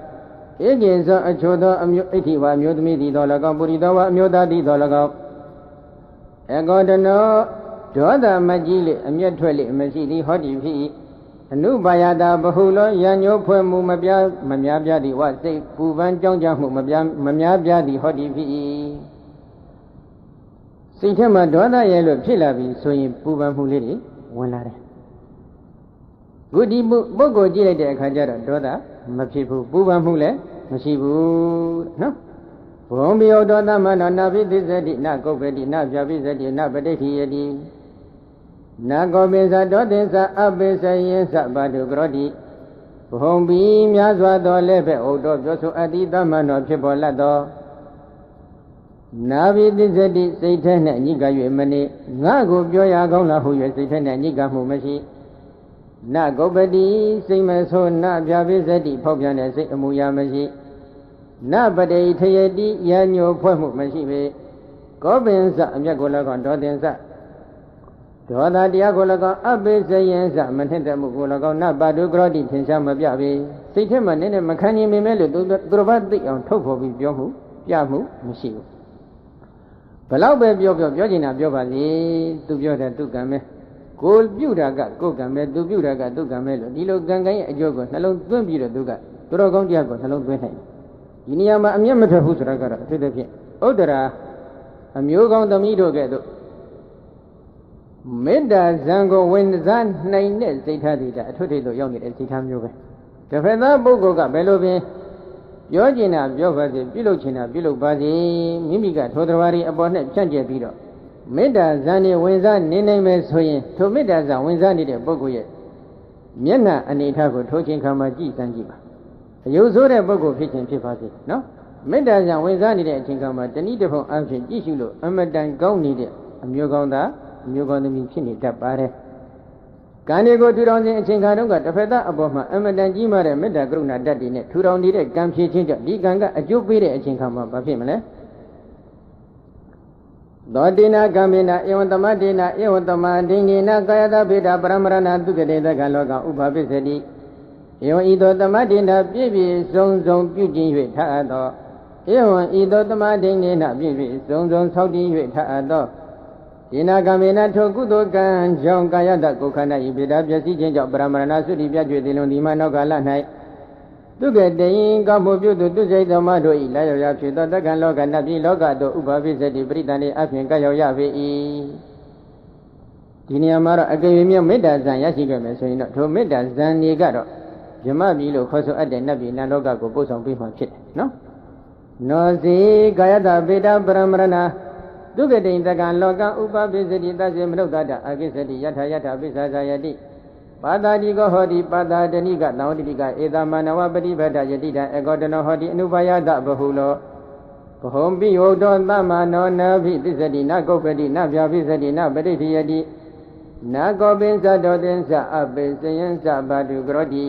ekiso achodo amyo itiwa amyodmi di dolaka buridowa amyoda di dolaka egodano doda majile amyat twele masi di hodi phi nupayata bahulo yanyo phwe mu mapya mamya pya di wa sei puban chaung cha mu mamya pya di hodi phiစိတ်ထဲမှာဒေါသရဲ့လို့ဖြစ်လာပြီဆိုရင်ပူပန်မှုလေးတွေဝင်လာတယ်။ခုဒီပုဂ္ဂိုလ်ကြည့်လိုက်တဲ့အခါကျတော့ဒေါသမဖြစ်ဘူးပူပန်မှုလည်းမရှိဘူးနော်။ဘုံဘိယောဒေါသမနောနာပိသစ္စတိနကုပ္ပတိနပြပိစတိနပဋိဋ္ဌိယတိနာကောပိသဒေါသင်္စအပိစယင်းစပါတုကရောတိဘုံဘီများစွာသောလည်းပဲဩတော်ပြောဆိုအတ္တိသမနောဖြစ်ပေါ်လတ်သောနာဘိသစ္စတိစိတ်ထဲနဲ့ညိက၍မနေငါကိုပြောရကောင်းလားဟု၍စိတ်ထဲနဲ့ညိကမှုမရှိနကုပ္ပတိစိတ်မဆိုးနပြပိစတိဖောက်ပြန်တဲ့စိတ်အမူအရာမရှိနပတိထယတိယညိုဖွဲ့မှုမရှိပေကောပင်စအမျက်ကိုလည်းကောဒေါသင်္စဒေါသတရားကိုလည်းကောအပိစယင်စမထက်တဲ့မှုကိုလည်းကောနပါတုကရောတိထင်ရှားမပြပေစိတ်ထဲမှာနည်းနည်းမခံနိုင်ပေမဲ့လို့သူတော်ဘာသိအောင်ထုတ်ဖော်ပြီးပြောမှုပြမှုမရှိဘူးဘလောက်ပဲပြောချင်တာပြောပါလေသူပြောတယ်သူကံပဲကိုပြုတာကကိုကံပဲသူပြုတာကသူကံပဲလို့ဒီလိုကံကံရဲ့အကျိုးကိုနှလုံးသွင်းပြီးတော့သူကတော်ကောင်းတရားကိုနှလုံးသွင်းနိုင်တယ်ဒီနေရာမှာအမျက်မထွက်ဘူးဆိုတာကတော့အထူးသဖြင့်ဥဒ္ဒရာအမျိုးကောင်းသမီးတို့ကဲ့သို့မေတ္တာဇံကိုဝင်စားနိုင်တဲ့စိတ်ထားတွေအထွတ်ထိပ်သို့ရောက်နေတဲ့စိတ်ထားမျိုးပဲတစ်ဖက်သားပုဂ္ဂိုလ်ကဘယ်လိုပင်ပြောချင်တာပြောပါစေပြုလုပ်ချင်တာပြုလုပ်ပါစေမိမိကထိုတော်ဘာတွေအပေါ်နဲ့ဖြန့်ကျက်ပြီးတော့မေတ္တာဇံနဲ့ဝင်စားနေနိုင်မယ်ဆိုရင်ထိုမေတ္တာဇံဝင်စားနေတဲ့ပုဂ္ဂိုလ်ရဲ့မျက်နှာအနေထားကိုထိုချိန်ခါမှာကြည်စမ်းကြည့်ပါအယုဆိုးတဲ့ပုဂ္ဂိုလ်ဖြစ်ခြင်းဖြစ်ပါစေနော်မေတ္တာဇံဝင်စားနေတဲ့အချိန်ခါမှာတဏှိတဖုံအဖြစ်ကြည့်ရှုလို့အမတန်ကောင်းနေတဲ့အမျိုးကောင်းသားအမျိုးကောင်းသမီးဖြစ်နေတတ်ပါတယ်ကံတွေကိုထူထောင်ခြင်းအချိန်ခါတုန်းကတစ်ဖက်သားအပေါ်မှာအမတန်ကြီးမားတဲ့မေတ္တာကရုဏာဓာတ်တွေနဲ့ထူထောင်နေတဲ့ကံဖြည့်ခြင်းကြောင့်ဒီကံကအကျိုးပေးတဲ့အချိန်ခါမှာဘာဖြစ်မလဲသောတိနာကံမေနာဧဝံသမတေနာဧဝံသမဒိနေနာကာယတဗေဒပရမရဏသုကတေသကလောကဥပပစ္စတိဧဝံဤသို့သမတေနာပြည့်ပြည့်စုံစုံပြုကျင့်၍ထအပ်သောဧဝံဤသို့သမဒိနေနာပြည့်ပြည့်စုံစုံဆောက်တည်၍ထအပ်သောဒီနာကမေနာထိုကုသိုလ်ကံကြောင့်ကာယတကိုခန္ဓာဤဗေဒပျက်စီးခြင်းကြောင့်ပရမရဏသုတိပြည့်ကျွေသည်လုံးဒီမနောကာလ၌သူကတရင်ကောင်းမှုပြုသူစိတ်တော်မတို့ဤလာရောက်ရဖြစ်သောတက္ကံလောကနတ်ပြည်လောကတို့ဥပပိစတိပရိသန္တိအပြင်ကရောက်ရပေ၏ဒီနေရာမှာတော့အကယ်၍မေတ္တာဇံရရှိခဲ့မယ်ဆိုရင်တော့ထိုမေတ္တာဇံတွေကတော့ယမပြည်လို့ခေါ်ဆိုအပ်တဲ့နတ်ပြည်နတ်လောကကိုပို့ဆောင်ပေးမှဖြစ်တယ်နော်နောစီကာယတဗေဒပရမရဏဒုက္ကတိတက္ကံလောကဥပပိစတိသစ္စေမနုဿတအကိစ္စတိယထာယထာပိစ္ဆာဇာယတိပါတာတိကောဟောတိပါတာတဏိကသောတိကဧတမနဝပฏิပဒယတိတအကောတနောဟောတိအနုပါယတဘဟုလောဘဟုံပိယုတောသမနောနဘိသစ္စတိနကုပ္ပတိနဗျာပိစတိနပဋိဋ္ဌိယတိနကောပိသတောသင်္စအပိစယံစပါတုကရောတိ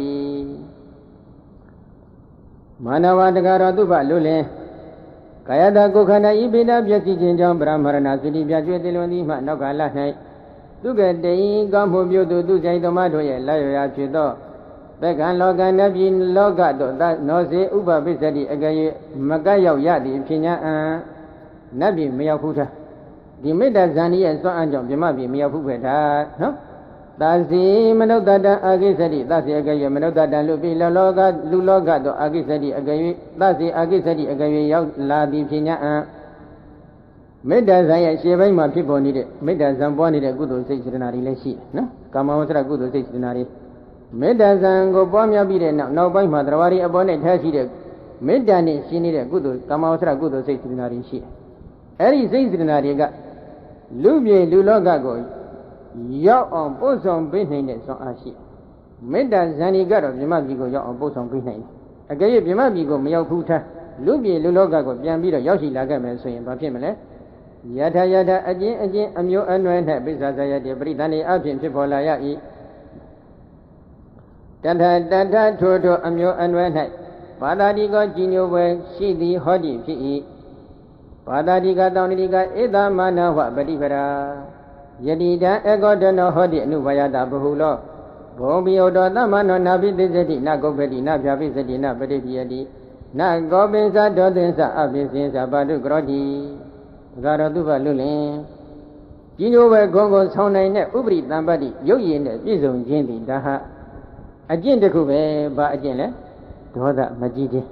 မာနဝတကရောသူပလူလင်ကာယတကိုခန္ဓာဤပိဋကပျက်စီးခြင်းကြောင့်ပရမရဏသုတိပြကျွေးတိလွန်သည်မှနောက်ကလ၌သူကတိန်ကောင်းမှုပြုသူသူဆိုင်တော်မတို့ရဲ့လာရရာဖြစ်သောသက္ကံလောကနတ်ပြည်လောကတို့နောစေဥပပိစ္ဆတိအကရေမကတ်ရောက်ရသည်ဖြစ်냐အံနတ်ပြည်မရောက်ဘူးထားဒီမေတ္တာဇန်ဤရဲ့စွမ်းအားကြောင့်မြမပြည်မရောက်ဘူးပဲဒါနော်သာစီမနုဿတအာကိစ္စတိသစီအကရေမနုဿတလူပြည်လောကလူလောကတို့အာကိစ္စတိအကရေသစီအာကိစ္စတိအကရေရောက်လာသည်ဖြစ်냐အံမေတ္တာဇံရဲ့ရှေ့ပိုင်းမှာဖြစ်ပေါ်နေတဲ့မေတ္တာဇံပွားနေတဲ့ကုသိုလ်စိတ်စေတနာတွေလည်းရှိတယ်နော်ကာမဝဆရကုသိုလ်စိတ်စေတနာတွေမေတ္တာဇံကိုပွားများပြီးတဲ့နောက်ပိုင်းမှာတရားရီအပေါ်နဲ့ထားရှိတဲ့မေတ္တာနဲ့ရှင်းနေတဲ့ကုသိုလ်ကာမဝဆရကုသိုလ်စိတ်စေတနာတွေရှိတယ်အဲဒီစိတ်စေတနာတွေကလူပြေလူလောကကိုရောက်အောင်ပို့ဆောင်ပေးနိုင်တဲ့စွမ်းအားရှိတယ် မေတ္တာဇန်ဒီကတော့မြမပြည်ကိုရောက်အောင်ပို့ဆောင်ပေးနိုင်တယ်အကယ်၍မြမပြည်ကိုမရောက်ဘူးထားလူပြည်လူလောကကိုပြန်ပြီးတော့ရောက်ရှိလာခဲ့မယ်ဆိုရင်ဘာဖြစ်မလဲယထာယထာအကျဉ်းအမျိုးအနွယ်၌ပိစ္ဆာဇာယတိပရိသန္တိအဖြစ်ဖြစ်ပေါ်လာရ၏တထထိုအမျိုးအနွယ်၌ဘာသာတိကောကြည်ညိုပွဲရှိသည်ဟောတိဖြစ်၏ဘာသာတိကတောင်းတိကဧသမနဝပฏิပရာယတိတံဧကောတနောဟောတိအနုဘယတာဘဟုလောဘုံပိယတောသမနောနာပိသိစတိနဂုပ္ပတိနဖြာပိစတိနပရိပိယတိနဂောပိသဒောသင်္စအပိစင်္စပါတုကရောတိဒါကတော့သူ့ဘလွတ်လင်ကြီးညိုပဲဂုံကိုဆောင်းနိုင်တဲ့ဥပရိတံပတ္တိရုပ်ရည်နဲ့ပြည့်စုံခြင်းသည်ဒါဟာအကျင့်တစ်ခုပဲဘာအကျင့်လဲဒေါသမကြည့်ခြင်း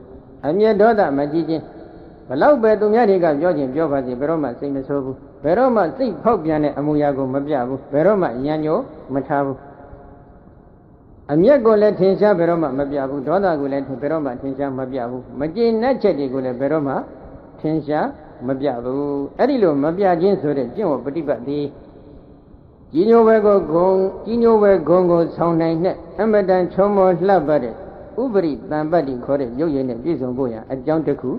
အမျက်ဒေါသမကြည့်ခြင်းဘလောက်ပဲသူများတွေကပြောခြင်းပြောပါစေဘယ်တော့မှစိတ်မဆိုးဘူးဘယ်တော့မှစိတ်ဖောက်ပြန်တဲ့အမူအရာကိုမပြဘူးဘယ်တော့မှညံ့ညိုမထားဘူးအမျက်ကိုလည်းထင်ရှားဘယ်တော့မှမပြဘူးဒေါသကိုလည်းဘယ်တော့မှထင်ရှားမပြဘူးမကျေနပ်ချက်တွေကိုလည်းဘယ်တော့မှထင်ရှားမပြဘူးအဲ့ဒီလိုမပြခြင်းဆိုတဲ့ကျင့်ဝတ်ပฏิပတ်သည်ကြီးညိုပဲကိုဂုံကိုဆောင်းနိုင်တဲ့အမတန်ချုံမောလှပတဲ့ဥပရိတံပတ္တိခေါ်တဲ့ရုပ်ရည်နဲ့ပြည့်စုံဖို့ရအကြောင်းတစ်ခု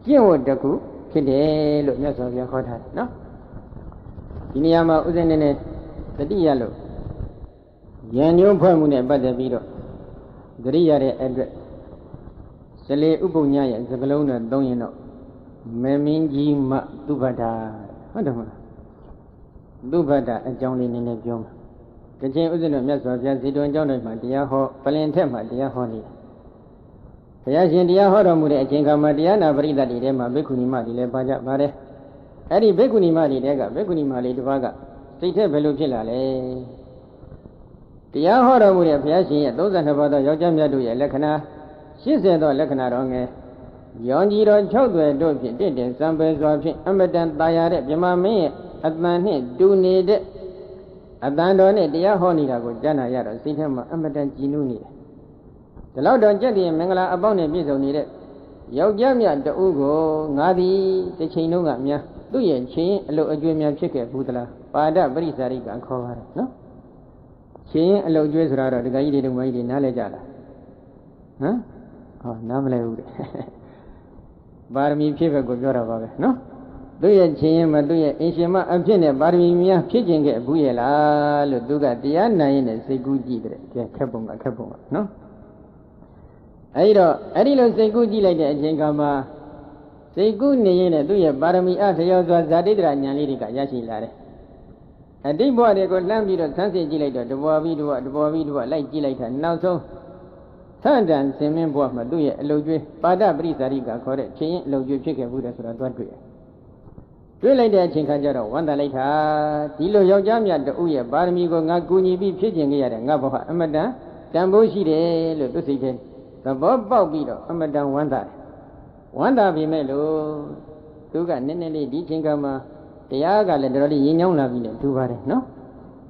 ကျင့်ဝတ်တစ်ခုဖြစ်တယ်လို့မြတ်စွာဘုရားခေါ်ထားတယ်နော်ဒီနေရာမှာဥစဉ်နဲ့တတိယလို့ဉာဏ်ညွှန်းဖွဲ့မှုနဲ့ပတ်သက်ပြီးတော့ဂရိရတဲ့အတွက်ဇလေဥပုည္ညရဲ့စကလုံးနဲ့သုံးရင်တော့မေမင်းကြီးမသုဘဒာဟုတ်တယ်မလားသုဘဒာအကြောင်းလေးနည်းနည်းပြောမှာတခြင်းဥစဉ်တို့မြတ်စွာဘုရားဇေတဝန်ကျောင်းတော်မှာတရားဟောပလင်ထက်မှာတရားဟောနေတယ်ဘုရားရှင်တရားဟောတော်မူတဲ့အချိန်ခါမှာတရားနာပရိသတ်တွေထဲမှာဘိက္ခုနီမတွေလည်းပါကြပါတယ်အဲ့ဒီဘိက္ခုနီမတွေတဲကဘိက္ခုနီမလေးတစ်ပါးကစိတ်ထက်ဘယ်လိုဖြစ်လာလဲတရားဟောတော်မူတဲ့ဘုရားရှင်ရဲ့32ပါးသောယောက်ျားမြတ်တို့ရဲ့လက္ခဏာ80သောလက္ခဏာတော်ငယ်ယောင်ကြီးတော်6သွယ်တို့ဖြင့်တင့်တယ်စံပယ်စွာဖြင့်အမတန်ตายတဲ့မြမမင်းရဲ့အတန်နှင့်တူနေတဲ့အတန်တော်နဲ့တရားဟောနေတာကိုကြားနာရတော့စိတ်ထဲမှာအမတန်ကြည်နူးနေတယ်ဒီလောက်တော့ကြက်တည်မင်္ဂလာအပေါင်းနဲ့ပြည့်စုံနေတဲ့ယောက်ျားမြတ်တူကိုငါသည်တစ်ချိန်လုံးကများသူ့ရဲ့ချင်းအလုတ်အကျွေးများဖြစ်ခဲ့ဘူးသလားပါဒပရိစ္ဆာရိကခေါ်ပါတယ်နော်ချင်းအလုတ်ကျွေးဆိုတာတော့ဒကာကြီးတွေဒကာမကြီးတွေနားလဲကြလားဟမ်ဟောနားမလဲဘူးတဲ့ပါရမီဖြစ်ဘက်ကိုပြောတာပါပဲနော်သူ့ရဲ့ချင်းမသူ့ရဲ့အင်ရှင်မအဖြစ်နဲ့ပါရမီများဖြစ်ခြင်းခဲ့ဘူးရဲ့လားလို့သူကတရားနိုင်ရင်စိတ်ကူးကြည့်တဲ့ကဲခက်ပုံကနော်အဲ့ဒီလိုစိတ်ကူးကြည့်လိုက်တဲ့အချိန်ကမှစိတ်ကူးနေရင်လည်းသူ့ရဲ့ပါရမီအထရောစွာဇာတိတရာဉာဏ်လေးတွေကရရှိလာတယ်အတိတ်ဘဝတွေကိုလှမ်းပြီးတော့ဆန်းစစ်ကြည့်လိုက်တော့တဘောပြီးတော့လိုက်ကြည့်လိုက်တာနောက်ဆုံးသံတန်စင်မင်းဘဝမှာသူ့ရဲ့အလုတ်ကျွေးပါဒပရိစ္ဆာရိကခေါ်တဲ့ချင်းအလုတ်ကျွေးဖြစ်ခဲ့ဘူးတယ်ဆိုတာသွားတွေ့လိုက်တဲ့အချိန်ခါကျတော့ဝမ်းသာလိုက်တာဒီလိုယောက်ျားမြတ်တူရဲ့ပါရမီကိုငါကူညီပြီးဖြစ်ကျင်ခဲ့ရတဲ့ငါဘဝအမတန်တန်ဖိုးရှိတယ်လို့သူစိတ်ထဲသဘောပေါက်ပြီးတော့အမတန်ဝမ်းသာပြီမဲ့လို့သူကနည်းနည်းလေးဒီချိန်ကမှတရားကလည်းတော်တော်လေးရင်ညောင်းလာပြီနဲ့ထူပါတယ်နော်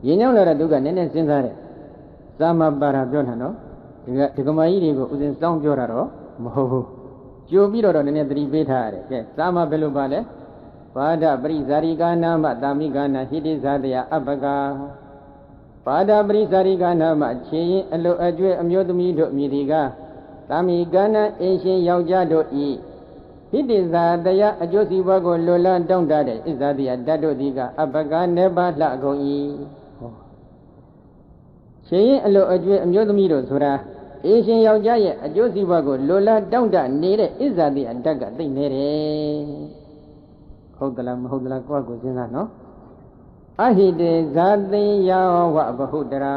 ရင်ညောင်းလာတော့သူကနည်းနည်းစဉ်းစားတယ်သာမပါရာပြောတာနော်ဒီကမာကြီးတွေကိုဥစဉ်စောင်းပြောတာတော့မဟုတ်ဘူးကြိုပြီးတော့နည်းနည်းသတိပေးထားရတယ်ကဲသာမဘယ်လိုပါလဲပါဒပရိဇာရိကာနာမတာမိကာနာဟိတိဇာတယအပကပါဒပရိဇာရိကာနာမခြေရင်အလုအကျွဲ့အမျိုးသမီးတို့မြည်ဒီကတာမိကာနာအင်ရှင်ယောက်ျားတို့ဤဟိတိဇာတယအကျိုးစီးပွားကိုလွတ်လန်းတောင့်တတဲ့ဣဇာတိယတတ်တို့သည်ကအပကနေပါလှကုန်၏ခြေရင်အလုအကျွဲ့အမျိုးသမီးတို့ဆိုတာအင်ရှင်ယောက်ျားရဲ့အကျိုးစီးပွားကိုလွတ်လန်းတောင့်တနေတဲ့ဣဇာတိယတတ်ကသိနေတယ်ဟုတ်သလားမဟုတ်သလားကိုယ့်ကိုစဉ်းစားနော်အဟိတေဇာတိယဝဘဟုတရာ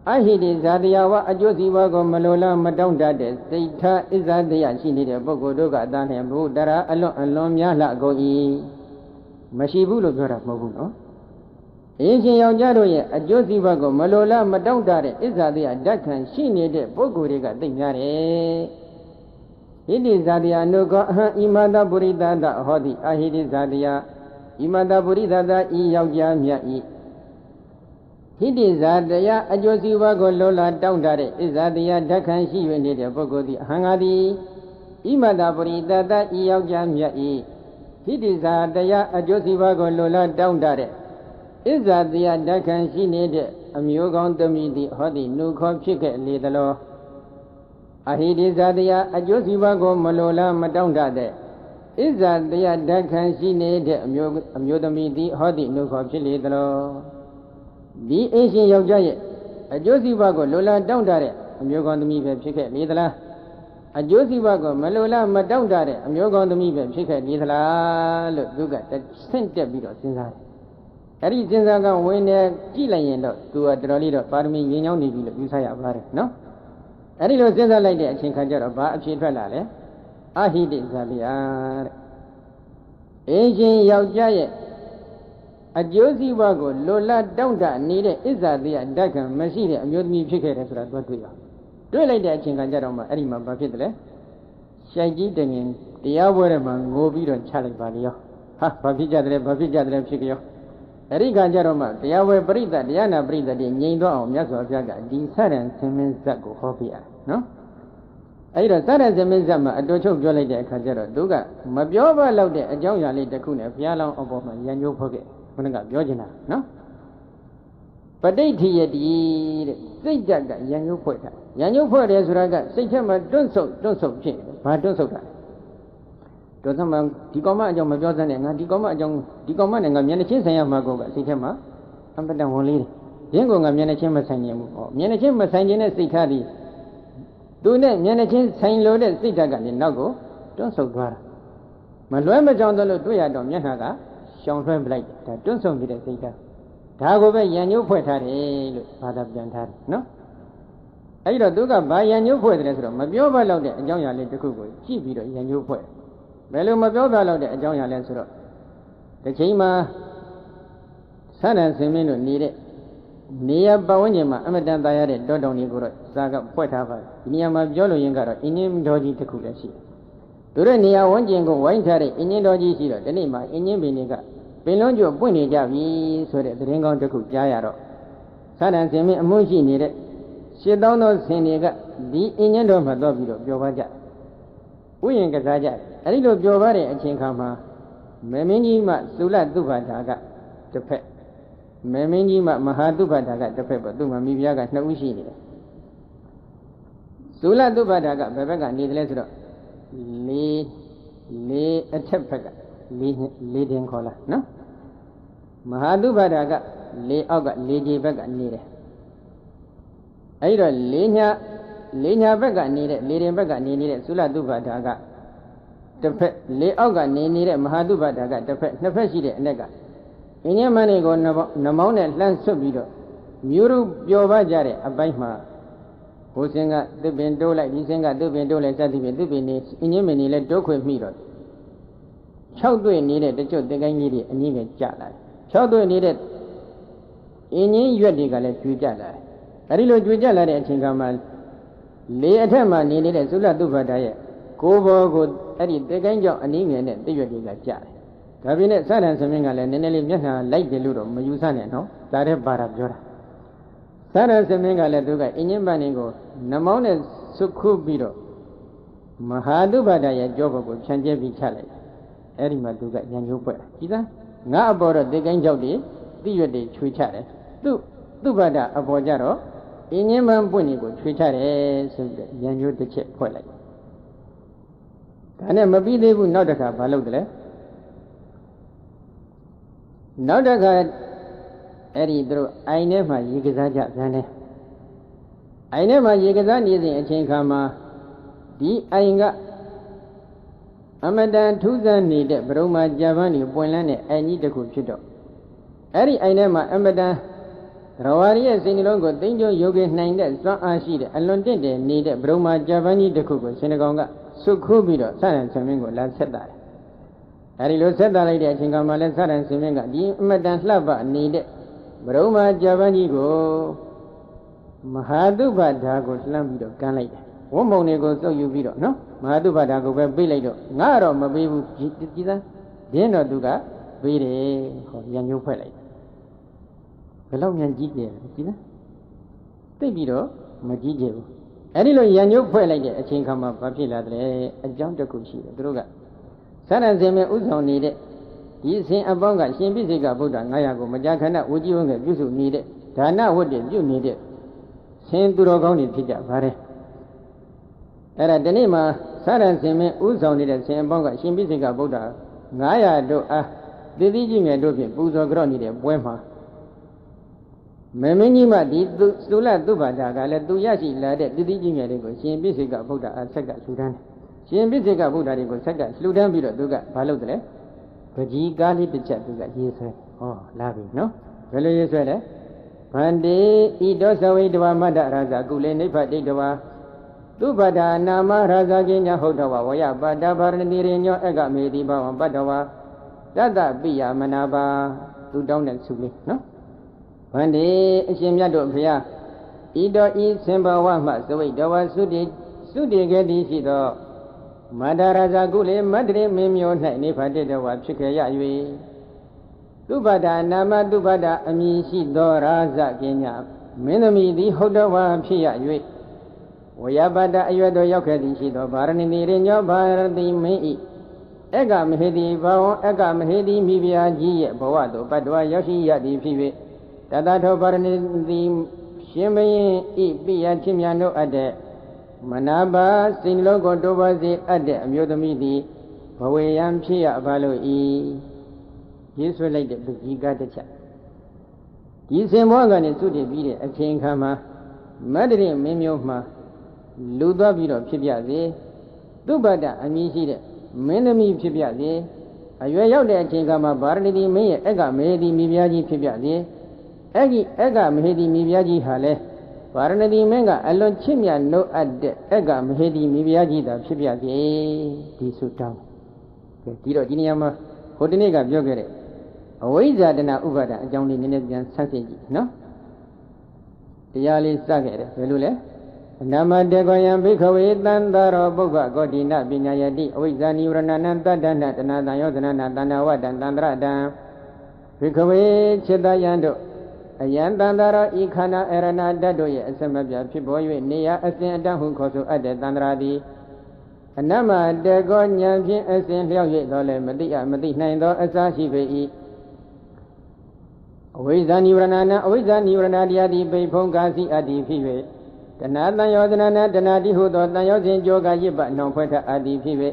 အဟိတေဇာတိယဝအကျိုးစီးပွားကိုမလိုလားမတောင့်တတဲ့စိတ်ထားဣဇာတိယရှိနေတဲ့ပုဂ္ဂိုလ်တို့ကအတန်းနဲ့ဘုဒ္ဓရာအလွန်များလှကုန်၏မရှိဘူးလို့ပြောတာမဟုတ်ဘူးနော်အင်းရှင်ယောက်ျားတို့ရဲ့အကျိုးစီးပွားကိုမလိုလားမတောင့်တတဲ့ဣဇာတိယဓာတ်ခံရှိနေတဲ့ပုဂ္ဂိုလ်တွေကသိများတယ်ဟိတိဇာတိယအနုကောအဟံဣမတပုရိသတဟောတိအဟိတိဇာတိယဣမတပုရိသတဤယောက်ျားမြတ်ဤဟိတိဇာတိယအကျိုးစီးပွားကိုလောလာတောင့်တတဲ့ဣဇာတိယဓာတ်ခံရှိ၍နေတဲ့ပုဂ္ဂိုလ်သည်အဟံငါသည်ဣမတပုရိသတဤယောက်ျားမြတ်ဤဟိတိဇာတိယအကျိုးစီးပွားကိုလောလာတောင့်တတဲ့ဣဇာတိယဓာတ်ခံရှိနေတဲ့အ အမျိုးကောင်းသမီးသည်ဟောသည်နှုခေါ်ဖြစ်ခဲ့လေသလောအဟိတိဇာတရားအကျိုးစီးပွားကိုမလိုလားမတောင့်တတဲ့ဣဇာတရားဓာတ်ခံရှိနေတဲ့အမျိုးသမီးသည်ဟောသည်နှုခေါ်ဖြစ်လေသလောဒီအရှင်ယောက်ျားရဲ့အကျိုးစီးပွားကိုလိုလားတောင့်တတဲ့အမျိုးကောင်းသမီးပဲဖြစ်ခဲ့လေသလားအကျိုးစီးပွားကိုမလိုလားမတောင့်တတဲ့အမျိုးကောင်းသမီးပဲဖြစ်ခဲ့လေသလားလို့သူကဆင့်တက်ပြီးတော့စဉ်းစားတယ်အဲ့ဒီစဉ်းစားကဝင်နေကြည့်လိုက်ရင်တော့သူကတော်တော်လေးတော့ပါရမီရင်ကြောင်းနေပြီလို့ယူဆရပါတယ်နော်အဲ့ဒီလိုစဉ်းစားလိုက်တဲ့အချိန်ခါကျတော့ဘာအဖြစ်ထွက်လာလဲအဟိတိဇာတိအားတဲ့အင်းရှင်ယောက်ျားရဲ့အကျိုးစီးပွားကိုလိုလားတောင့်တနေတဲ့ဣဇာတိယဓာတ်ကံမရှိတဲ့အမျိုးသမီးဖြစ်ခဲ့တယ်ဆိုတာသူတွေ့ရတွေ့လိုက်တဲ့အချိန်ခါကျတော့မှအဲ့ဒီမှာဘာဖြစ်တယ်လဲရှိုက်ကြီးတငင်တရားပွဲထဲမှာငိုပြီးတော့ချလိုက်ပါလေရောဟာဘာဖြစ်ကြတယ်ဘာဖြစ်ကြတယ်ဖြစ်ကြောအဲ့ဒီခါကျတော့မှတရားဝဲပရိသတ်တရားနာပရိသတ်တွေငြိမ်သွားအောင်မြတ်စွာဘုရားကဒီဆရံဆင်းမင်းဇတ်ကိုဟောပြရတယ်နော်အဲ့ဒီတော့ဆရံဆင်းမင်းဇတ်မှာအတူချုပ်ပြောလိုက်တဲ့အခါကျတော့သူကမပြောဘလောက်တဲ့အကြောင်းအရာလေးတစ်ခုနဲ့ဘုရားလောင်းအပေါ်မှာရံညှိုးဖွဲ့ခဲ့ခုနကပြောချင်တာနော်ပဋိဋ္ဌိယတိတဲ့စိတ်ဓာတ်ကရံညှိုးဖွဲ့တာရံညှိုးဖွဲ့တယ်ဆိုတာကစိတ်ထဲမှာတွန့်ဆုတ်ဖြစ်နေတယ်ဘာတွန့်ဆုတ်တာတော်သမန်ဒီကောင်မအကြောင်းမပြောစမ်းနဲ့ငါဒီကောင်မအကြောင်းဒီကောင်မနဲ့ငါမျက်နှာချင်းဆိုင်ရမှာကိုကစိတ်ထဲမှာအပတန်ဝင်လေးတယ်ရင်းကောင်ကမျက်နှာချင်းမဆိုင်ရင်ဘူးဟောမျက်နှာချင်းမဆိုင်ခြင်းနဲ့စိတ်ထားသည်သူနဲ့မျက်နှာချင်းဆိုင်လို့တဲ့စိတ်ဓာတ်ကလည်းနောက်ကိုတွန့်ဆုတ်သွားတာမလွဲမကြောင်တော့လို့တွေ့ရတော့မျက်နှာကရှောင်ထွဲပလိုက်ဒါတွန့်ဆုတ်နေတဲ့စိတ်ဓာတ်ဒါကိုပဲရံညှိုးဖွဲ့ထားတယ်လို့ဘာသာပြန်ထားတယ်နော်အဲ့တော့သူကဘာရံညှိုးဖွဲ့တယ်ဆိုတော့မပြောဘလောက်တဲ့အကြောင်းအရာလေးတစ်ခုကိုကြည့်ပြီးတော့ရံညှိုးဖွဲ့ဘယ်လိုမပြောပြတော့တဲ့အကြောင်းအရာလဲဆိုတော့တစ်ချိန်မှာဆန္ဒဆင်မင်းတို့နေတဲ့နေရာပတ်ဝန်းကျင်မှာအမတန်သားရတဲ့တောတောင်တွေကိုတော့စာကဖွဲ့ထားပါတယ်ဒီနေရာမှာပြောလို့ရင်ကတော့အင်းင်းတော်ကြီးတစ်ခုလည်းရှိတယ်သူတို့နေရာဝန်းကျင်ကိုဝိုင်းထားတဲ့အင်းင်းတော်ကြီးရှိတော့ဒီနေ့မှာအင်းင်းပင်တွေကပင်လုံးကျွပွင့်နေကြပြီဆိုတဲ့သတင်းကောင်းတစ်ခုကြားရတော့ဆန္ဒဆင်မင်းအမှုရှိနေတဲ့ရှစ်သောင်းသောဆင်တွေကဒီအင်းင်းတော်မှာတော့ပြီးတော့ပြောပါကြဥယျာဉ်ကစားကြတယ်အဲ့ဒီလိုပြောပါတဲ့အချိန်ခါမှာမေမင်းကြီးမှသုလသုဘတာကတစ်ဖက်မေမင်းကြီးမှမဟာသုဘတာကတစ်ဖက်ပေါ့သူ့မှာမိဖုရားကနှစ်ဦးရှိနေတယ်သုလသုဘတာကဘယ်ဘက်ကနေတယ်လဲဆိုတော့လေးအထက်ဘက်ကလေးတင်ခေါ်လားနော်မဟာသုဘတာကလေးအောက်ကလေးကြီးဘက်ကနေတယ်အဲ့ဒီတော့လေးညာဘက်ကနေနေတဲ့လေရင်ဘက်ကနေနေတဲ့သုလသုဘတာကတစ်ဖက်လေအောက်ကနေနေတဲ့မဟာသုဘတာကတစ်ဖက်နှစ်ဖက်ရှိတဲ့အ내ကအင်းညမန်းတွေကိုနှမောင်းနဲ့လှမ်းဆွတ်ပြီးတော့မျိုးရုပ်ပျော်ပါကြတဲ့အပိုင်းမှာဟိုစင်ကသစ်ပင်တိုးလိုက်ဒီစင်ကသစ်ပင်တိုးလိုက်စသဖြင့်သစ်ပင်နေအင်းညမင်းနေလဲတိုးခွေမိတော့6တွေ့နေတဲ့တချို့တင်ကိုင်းကြီးတွေအငင်းကကြလာတယ်6တွေ့နေတဲ့အင်းကြီးရွက်တွေကလည်းကျွေးကြလာတယ်အဲဒီလိုကျွေးကြလာတဲ့အချိန်ကမှလေအထက်မှာနေနေတဲ့သုလသုဘတာရဲ့ကိုယ်ဘောကိုအဲ့ဒီတေကိုင်းကြောင့်အနည်းငယ်နဲ့တရွက်တွေကကြားတယ်။ဒါပြင်နဲ့စရံသမင်းကလည်းနည်းနည်းလေးမျက်နှာလိုက်တယ်လို့တော့မယူဆနဲ့နော်။ဒါတဲ့ပါတာပြောတာ။စရံသမင်းကလည်းသူကအင်းညင်းပန်းနေကိုနှမောင်းနဲ့စုခုပြီးတော့မဟာသုဘတာရဲ့ကြောဘကိုဖြန့်ကျဲပြီးချလိုက်တယ်။အဲ့ဒီမှာသူကညံညိုးပွက်တယ်။ကြည်သားငါအပေါ်တော့တေကိုင်းကြောင့်တရွက်တွေချွေချတယ်။သူဘတာအပေါ်ကြတော့အင်းညင်းပန်းပွင့်နေကိုချွေချတယ်ဆိုပြီးညံညိုးတစ်ချက်ဖွဲ့လိုက်ဒါနဲ့မပြီးသေးဘူးနောက်တစ်ခါမလုပ်တယ်လေနောက်တစ်ခါအဲ့ဒီတို့အိုင်ထဲမှာရေကစားကြပြန်တယ်အိုင်ထဲမှာရေကစားနေစဉ်အချိန်ခါမှာဒီအိုင်ကအမတန်ထူးဆန်းနေတဲ့ဗြဟ္မာဂျပန်ကြီးပွင့်လန်းတဲ့အိုင်ကြီးတစ်ခုဖြစ်တော့အဲ့ဒီအိုင်ထဲမှာအမတန်ရဝရီရဲ့စိတ်နှလုံးကိုသိမ့်ကျုံယုတ်ကေနိုင်တဲ့စွမ်းအားရှိတဲ့အလွန်တင့်တယ်နေတဲ့ဗြဟ္မာဂျပန်ကြီးတစ်ခုကိုရှင်တကောင်ကစုခိုးပြီးတော့စရံဆင်မင်းကိုလာဆက်တာတယ်အဲဒီလိုဆက်တာလိုက်တဲ့အချိန်ကမှလည်းစရံဆင်မင်းကဒီအမတန်လှပနေတဲ့ဘရုံမာဂျပန်ကြီးကိုမဟာတုပ္ပဒါကိုလှမ်းပြီးတော့ကမ်းလိုက်တယ်ဝုံမုံတွေကိုစုပ်ယူပြီးတော့နော်မဟာတုပ္ပဒါကိုပဲပေးလိုက်တော့ငါတော့မပေးဘူးကြည်သားဒင်းတော့သူကပေးတယ်ဟောရံညှိုးဖွဲ့လိုက်ဘယ်လောက်မြန်ကြီးကြတယ်ကြည်သားသိပြီးတော့မကြီးကြဘူးအဲ့ဒီလိုရံညှိုးဖွဲ့လိုက်တဲ့အချိန်ခါမှာဘာဖြစ်လာတယ်အကြောင်းတစ်ခုရှိတယ်သူတို့ကသရဏဇင်မဲ့ဥဆောင်နေတဲ့ဒီအစဉ်အပေါင်းကရှင်ပိစိကဗုဒ္ဓ900ကိုမကြာခဏဝကြည်ဝန်းကပြုစုနေတဲ့တ ဒါနဝတ္တပြုနေတဲ့ဆင်းသူတော်ကောင်းတွေဖြစ်ကြပါတယ်အဲ့ဒါဒီနေ့မှာစရဆင်မင်းဥဆောင်နေတဲ့ဆင်အပေါင်းကရှင်ပိစိကဗုဒ္ဓ900တို့အားတည်တည်ကြီးငယ်တို့ဖြင့်ပူဇော်ကြော့နေတဲ့ပွဲမှာမင်းကြီးမှဒီသုလသုဘာဒကလည်းသူရရှိလာတဲ့တည်တည်ကြီးငယ်တွေကိုရှင်ပိစိကဗုဒ္ဓအားဆက်ကလှူဒန်းတယ်ရှင်ပိစိကဗုဒ္ဓတွေကိုဆက်ကလှူဒန်းပြီးတော့သူကဘာလုပ်တယ်လဲပကြီးကားလေးတစ်ချက်သူကရေးဆွဲဟောလာပြီနော်ဘယ်လိုရေးဆွဲလဲဗန္တိဣတောသဝိတဝမတ္တရာဇကုလေနိဗ္ဗတိတဝသုဘဒာနာမရာဇကိညာဟုတ်တော်ဝယပတ္တဗာရဏိရိညောအကမေတိဘဝံပတ္တဝတတ္တပိယမနာပါသူတောင်းတဲ့ဆုလေးနော်ဗန္တိအရှင်မြတ်တို့ဘုရားဣတောဤစင်ဘဝမှသဝိတဝသုတိကတိရှိသောမတ္တရာဇကုလေမတ္တရိမင်းမျိုး၌နိဗ္ဗတိတဝဖြစ်ခဲ့ရ၍သုဘဒာနာမသုဘဒာအမည်ရှိသောရာဇကိညာမင်းသမီးသည်ဟုတ်တော်ဝဖြစ်ရ၍ဝယပတ္တအရွယ်တော်ရောက်ခဲ့သည်ရှိသောဗာရဏိတိရညောဗာရတိမင်းဤအကမဟေတိဘာဝံအကမဟေတိမိဖုရားကြီးရဲ့ဘဝသို့ပတ္တဝရောက်ရှိရသည်ဖြစ်၍တတထောဗာရဏိတိရှင်ဘရင်ဤပိယချင်းမြန်တို့အပ်တဲ့မနာပါစိန်လုံးကိုတိုးပါစေအပ်တဲ့အမျိုးသမီးသည်ဘဝေယံဖြစ်ရပါလို့ဤရေးဆွဲလိုက်တဲ့ပကြီးကားတစ်ချက်ဒီစင်ဘွားကနေသုတည်ပြီးတဲ့အချိန်ခါမှာမတ္တရိမင်းမျိုးမှာလူသွားပြီးတော့ဖြစ်ပြစေသုဘဒအမည်ရှိတဲ့မင်းသမီးဖြစ်ပြစေအရွယ်ရောက်တဲ့အချိန်ခါမှာဗာရဏိတိမင်းရဲ့အက္ခမဟေတိမိဖုရားကြီးဖြစ်ပြစေအဲ့ဒီအက္ခမဟေတိမိဖုရားကြီးဟာလဲဗာရဏတိမင်းကအလွန်ချစ်မြတ်နိုးအပ်တဲ့အက္ခမဟေတိမိဖုရားကြီးသာဖြစ်ပြစေဒီဆုတောင်းကဲဒီတော့ဒီနေရာမှာဟိုတနေ့ကပြောခဲ့တဲ့အဝိဇ္ဇာတနာဥပါဒအကြောင်းလေးနည်းနည်းပြန်ဆန်းစစ်ကြည့်နော်တရားလေးစခဲ့တယ်ဘယ်လိုလဲနမတေကောယံဘိခဝေတန္တရောပုဗ္ဗဂောတိနပညာယတိအဝိဇ္ဇာနိဝရဏနံတတ္တနာတနာတံယောဇနနာတဏ္ဍဝတ္တံတန္တရတံဘိခဝေจิตယံတို့အယံတန္တရောဤခန္ဓာအရဏတတ်တို့ရဲ့အစမပြဖြစ်ပေါ်၍နေရအစဉ်အတန်းဟုခေါ်ဆိုအပ်တဲ့တန္တရာသည်အနမတေကောဉာဏ်ဖြင့်အစဉ်လျောက်၍တော်လည်းမသိနိုင်သောအစာရှိပေ၏အဝိဇ္ဇာနိဝရဏနာအဝိဇ္ဇာနိဝရဏတရားသည်ပိဖုံကာစီအတ္တိဖြစ်၍တဏှာတန်ယောဇနနာတဏှာတိဟုသောတန်ယောစဉ်ကြောကရစ်ပနှောင်ဖွဲ့ထအတ္တိဖြစ်၍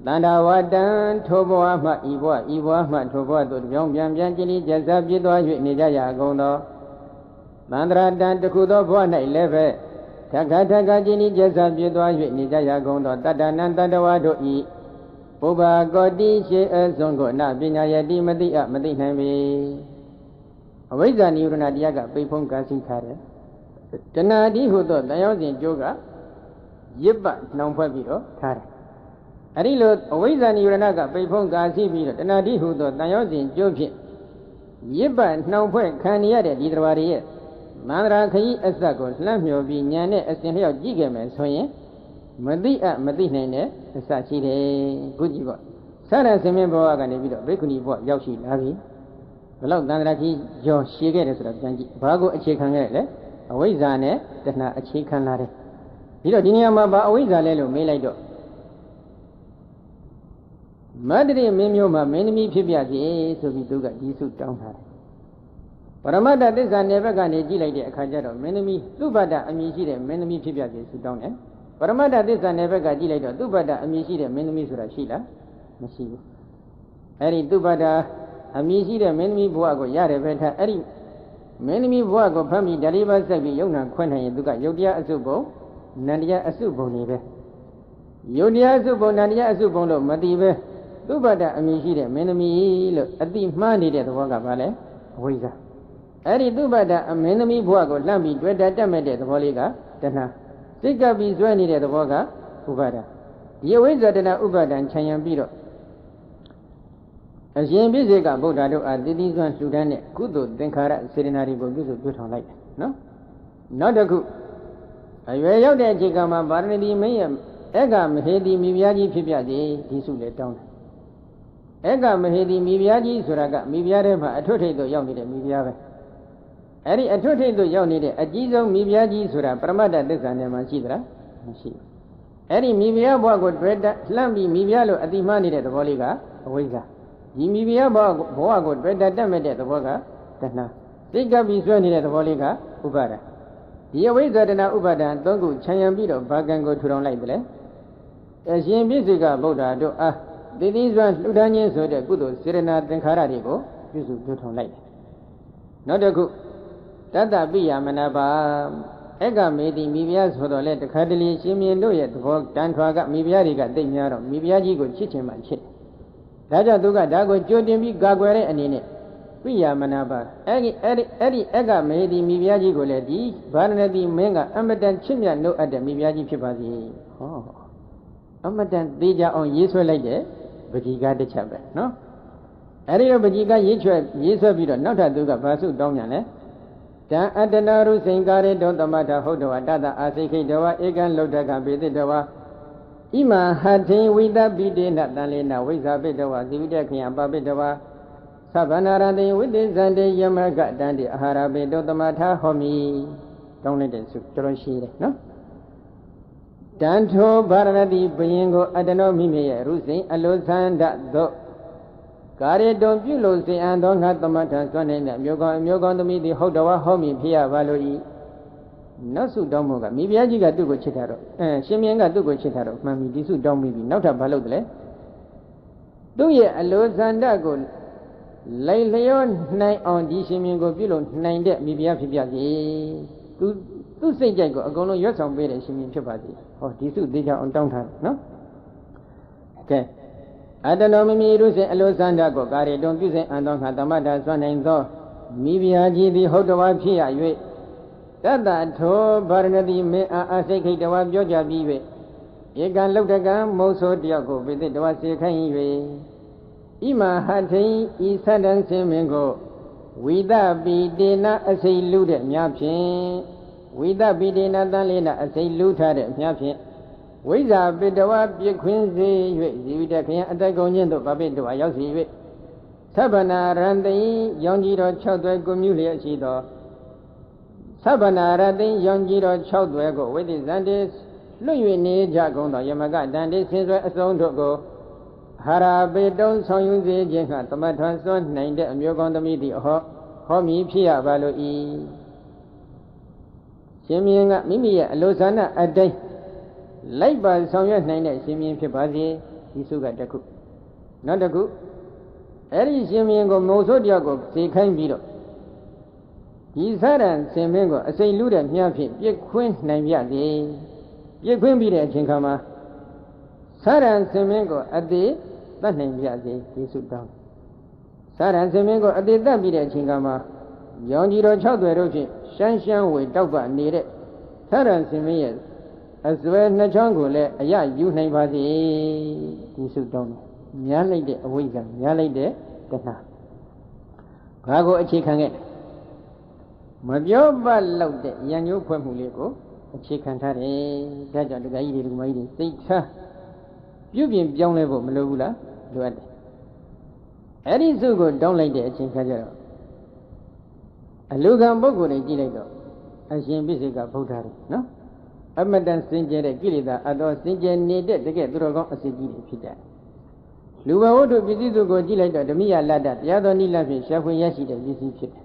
တန္တာဝတံထိုဘဝမှဤဘဝမှထိုဘဝသို့ပြောင်းပြန်ကျင်လီကျဆပြည့်သွား၍နေကြရကုန်သောသန္တရာတံတခုသောဘဝ၌လည်းပဲထခကျင်လီကျဆပြည့်သွား၍နေကြရကုန်သောတတ္တနံတတ္တဝါတို့ဤပုဗ္ဗကောတိရှိအစွန်ကိုနပညာယတိမသိနိုင်ပေအဝိဇ္ဇာနိဝရဏတရားကပိဖုံးကာစီထားတယ်တဏှာတိဟုသောတန်ရောစဉ်ကျိုးကရစ်ပနှောင်ဖွဲ့ပြီးတော့ထားတယ်အဲ့ဒီလိုအဝိဇ္ဇာနိဝရဏကပိဖုံးကာစီပြီးတော့တဏှာတိဟုသောတန်ရောစဉ်ကျိုးဖြင့်ရစ်ပနှောင်ဖွဲ့ခံရတဲ့ဒီတရားတွေရဲ့မန္တရာခရီးအစကိုလှမ်းမြော်ပြီးဉာဏ်နဲ့အစဉ်လျောက်ကြည့်ခဲ့မယ်ဆိုရင်မသိနိုင်တဲ့အစရှိတယ်ခုကြည့်ပေါ့ဆရဆင်မင်းဘဝကနေပြီးတော့ဘိက္ခုနီဘဝရောက်ရှိလာပြီဘယ်လောက်တန်ត្រာကြီးရောရှည်ခဲ့တယ်ဆိုတော့ပြန်ကြည့်ဘာကိုအခြေခံခဲ့လဲအဝိဇ္ဇာနဲ့တဏှာအခြေခံလာတယ်ဒီတော့ဒီနေရာမှာဘာအဝိဇ္ဇာလဲလို့မေးလိုက်တော့မတ္တရိမင်းမျိုးမှာမင်းသမီးဖြစ်ပြစေဆိုပြီးသူကဒီစုတောင်းထားတယ်ပရမတ္တသစ္စာနယ်ဘက်ကနေကြည့်လိုက်တဲ့အခါကျတော့မင်းသမီးသုဘဒ္ဒအမည်ရှိတဲ့မင်းသမီးဖြစ်ပြစေစုတောင်းတယ်ပရမတ္တသစ္စာနယ်ဘက်ကကြည့်လိုက်တော့သုဘဒ္ဒအမည်ရှိတဲ့မင်းသမီးဆိုတာရှိလားမရှိဘူးအဲ့ဒီသုဘဒ္ဒအမည်ရှိတဲ့မင်းသမီးဘဝကိုရတယ်ပဲထားအဲ့ဒီမင်းသမီးဘဝကိုဖမ်းပြီးဓာတိပါဆက်ပြီးယုံနာခွဲနိုင်ရင်သူကယုတ်တရားအစုဘုံနန္တရားအစုဘုံနေပဲယုတ်တရားအစုဘုံနန္တရားအစုဘုံလို့မသိပဲသုဘဒ္ဒအမည်ရှိတဲ့မင်းသမီးလို့အတိမှားနေတဲ့သဘောကဘာလဲအဝိဇ္ဇာအဲ့ဒီသုဘဒ္ဒအမင်းသမီးဘဝကိုလှမ်းပြီးတွေ့တတ်မဲ့တဲ့သဘောလေးကတဏှာစိတ်ကပ်ပြီးဇွဲနေတဲ့သဘောကဥပါဒဒီအဝိဇ္ဇာတဏှာဥပါဒံခြံရံပြီးတော့အရှင်ပြည့်စေကဗုဒ္ဓတို့အားတည်တည်စွာလှူဒန်းတဲ့ကုသိုလ်သင်္ခါရစေတနာတွေကိုပြုစုထောင်လိုက်တယ်နော်နောက်တစ်ခုအရွယ်ရောက်တဲ့အချိန်ကမှဗာရဏတိမင်းရဲ့အက္ခမဟေတိမိဖုရားကြီးဖြစ်ပြစေဒီစုလည်းတောင်းတယ်အက္ခမဟေတိမိဖုရားကြီးဆိုတာကမိဖုရားထဲမှာအထွတ်ထိပ်သို့ရောက်နေတဲ့မိဖုရားပဲအဲ့ဒီအထွတ်ထိပ်သို့ရောက်နေတဲ့အကြီးဆုံးမိဖုရားကြီးဆိုတာပရမတ္တသစ္စာနဲ့မှရှိသလားမရှိဘူးအဲ့ဒီမိဖုရားဘဝကိုတွေ့တလှမ်းပြီးမိဖုရားလို့အတိမနေတဲ့သဘောလေးကအဝိဇ္ဇာဒီမိဖုရားဘဝကိုတွေ့တတ်မဲ့တဲ့သဘောကတဏှာ သိကပ်ပြီးဆွဲနေတဲ့သဘောလေးကဥပါဒံဒီအဝိဇ္ဇာတနာဥပါဒံသုံးခုခြံရံပြီးတော့ဘာကံကိုထူထောင်လိုက်တယ်လေအရှင်ပြည့်စုံကဗုဒ္ဓတို့အားတည်တည်စွာလှူဒါန်းခြင်းဆိုတဲ့ကုသိုလ်စေရနာသင်္ခါရတွေကိုပြုစုထူထောင်လိုက်တယ်နောက်တစ်ခုတတ္တပိယမနာပါဧကမေတိမိဖုရားဆိုတော့လေတခါတလေရှင်မြင်တို့ရဲ့သဘောတန်ထွာကမိဖုရားတွေကသိများတော့မိဖုရားကြီးကိုချစ်ချင်မှချစ်တယ်ဒါကြောင့်သူကဒါကိုကြိုတင်ပြီးကာကွယ်တဲ့အနေနဲ့ပိယမနာပါအဲ့ဒီဧကမေတိမိဖုရားကြီးကိုလည်းဒီဗာရဏသီမင်းကအမတန်ချစ်မြတ်လို့အပ်တဲ့မိဖုရားကြီးဖြစ်ပါစေဟောအမတန်သေးကြအောင်ရေးဆွဲလိုက်တဲ့ပဋိကတစ်ချက်ပဲနော်အဲ့ဒီတော့ပဋိကရေးဆွဲပြီးတော့နောက်ထပ်သူကဘာစုတောင်းပြန်လဲတံအတ္တနာရုစိန်ကာရေတောသမထဟုတ်တော်တတအာစိခိတဝဧကံလုဒ္ဒကပေတိတဝဣမဟထေဝိတပိတေနတန်လေနဝိဇ္ဇာပိတဝသီဝိတခေယပပိတဝသဗ္ဗနာရတိဝိသေဇန္တေယမကတန္တိအာဟာရပေတောသမထဟောမိတောင်းလိုက်တဲ့စုတော်တော်ရှိတယ်နော်တန်ထိုဗာရဏတိဘယင်ကိုအတ္တနောမိမိရဲ့ရုစိန်အလိုသန္ဒသောကာရေတုံပြုလို့စေအံသောငါသမထစွန့်နေတဲ့မျိုးကောင်းသမီးသည်ဟုတ်တော်ဟောမိဖြစ်ရပါလို့ဤနောက်စုတောင်းမှုကမိဖုရားကြီးကသူ့ကိုချစ်တာတော့ရှင်မင်းကသူ့ကိုချစ်တာတော့မှန်ပြီဒီစုတောင်းပြီးပြီနောက်ထပ်ဘာလုပ်တယ်လဲသူ့ရဲ့အလိုသန္ဒကိုလိုက်လျောနိုင်အောင်ဒီရှင်မင်းကိုပြုလို့နိုင်တဲ့မိဖုရားဖြစ်ပြစေသူ့စိတ်ကြိုက်ကိုအကုန်လုံးရွတ်ဆောင်ပေးတဲ့ရှင်မင်းဖြစ်ပါစေဟောဒီစုသေးချအောင်တောင်းထားတယ်နော်ကဲအတ္တနောမိမိရုစေအလိုသန္ဒကိုကာရေတုံပြုစေအံသောငါသမထစွန့်နိုင်သောမိဖုရားကြီးသည်ဟုတ်တော်ဖြစ်ရ၍တတ္တထောဗာရဏတိမေအာစိခိတဝပြောကြပြီး၍ဧကံလုဒ္ဒကံမုတ်ဆိုတယောက်ကိုပိသိတဝစေခိုင်း၍ဣမဟထိန်ဤသတ္တံစင်မင်းကိုဝိတပိတေနအစိလူတဲ့မြဖြင့်ဝိတပိတေနတန်လေးနာအစိလူထားတဲ့မြဖြင့်ဝိဇ္ဇာပိတဝပြစ်ခွင်းစေ၍ဇီဝိတခယအတ္တကုံချင်းတို့ပပိတဝရောက်စီ၍သဗ္ဗနာရန္တိရောင်ကြီးတော်6သွဲကိုမြူလျက်ရှိသောသဗ္ဗနာရတိရောင်ကြီးတော်6သွဲကိုဝိသိဇန္တိလွတ်၍နေကြကုန်သောယမကတန်တိဆင်းဆွဲအစုံတို့ကိုဟာရာပေတုံးဆောင်ယူစေခြင်းကသမထစွန့်နိုင်တဲ့အမျိုးကောင်းသမီးသည်ဟောမည်ဖြစ်ရပါလို့ဤရှင်မင်းကမိမိရဲ့အလိုဆန္ဒအတိုင်းလိုက်ပါဆောင်ရွက်နိုင်တဲ့ရှင်မင်းဖြစ်ပါစေဒီစုကတစ်ခုနောက်တစ်ခုအဲ့ဒီရှင်မင်းကိုမုံဆိုးတယောက်ကိုစေခိုင်းပြီးတော့ဒီသရံရှင်မင်းကိုအစိမ့်လူတဲ့မြတ်ဖြင့်ပြစ်ခွင်းနိုင်ပြစေပြစ်ခွင်းပြီးတဲ့အချိန်ခါမှာသရံရှင်မင်းကိုအသေးတတ်နိုင်ပြစေဒီစုတောင်းသရံရှင်မင်းကိုအသေးတတ်ပြီးတဲ့အချိန်ခါမှာရောင်ကြီးတော်6သွယ်တို့ဖြင့်ရှမ်းဝေတောက်ပနေတဲ့သရံရှင်မင်းရဲ့အစွဲနှစ်ချောင်းကိုလည်းအရယူနိုင်ပါစေဒီစုတောင်းများလိုက်တဲ့အဝိဇ္ဇာများလိုက်တဲ့တဏှာဘာကိုအခြေခံခဲ့မပြောပတ်လောက်တဲ့ရံညိုးဖွဲ့မှုလေးကိုအခြေခံထားတယ်ဒါကြောင့်ဒကာကြီးတွေဒကာမကြီးတွေစိတ်ထားပြုပြင်ပြောင်းလဲဖို့မလိုဘူးလားလိုအပ်တယ်အဲ့ဒီစုကိုတောင်းလိုက်တဲ့အချိန်ခါကျတော့အလူခံပုဂ္ဂိုလ်တွေကြည့်လိုက်တော့အရှင်ပြည့်စုံကဗုဒ္ဓတွေနော်အမတန်စင်ကြယ်တဲ့ကိလေသာအတော်စင်ကြယ်နေတဲ့တကယ်သူတော်ကောင်းအစစ်ကြီးတွေဖြစ်တယ်လူဘဝတ္ထုပစ္စည်းစုကိုကြည့်လိုက်တော့ဓမိယလတ္တတရားတော်နိလဖြင့်ရှားဖွေရရှိတဲ့ပစ္စည်းဖြစ်တယ်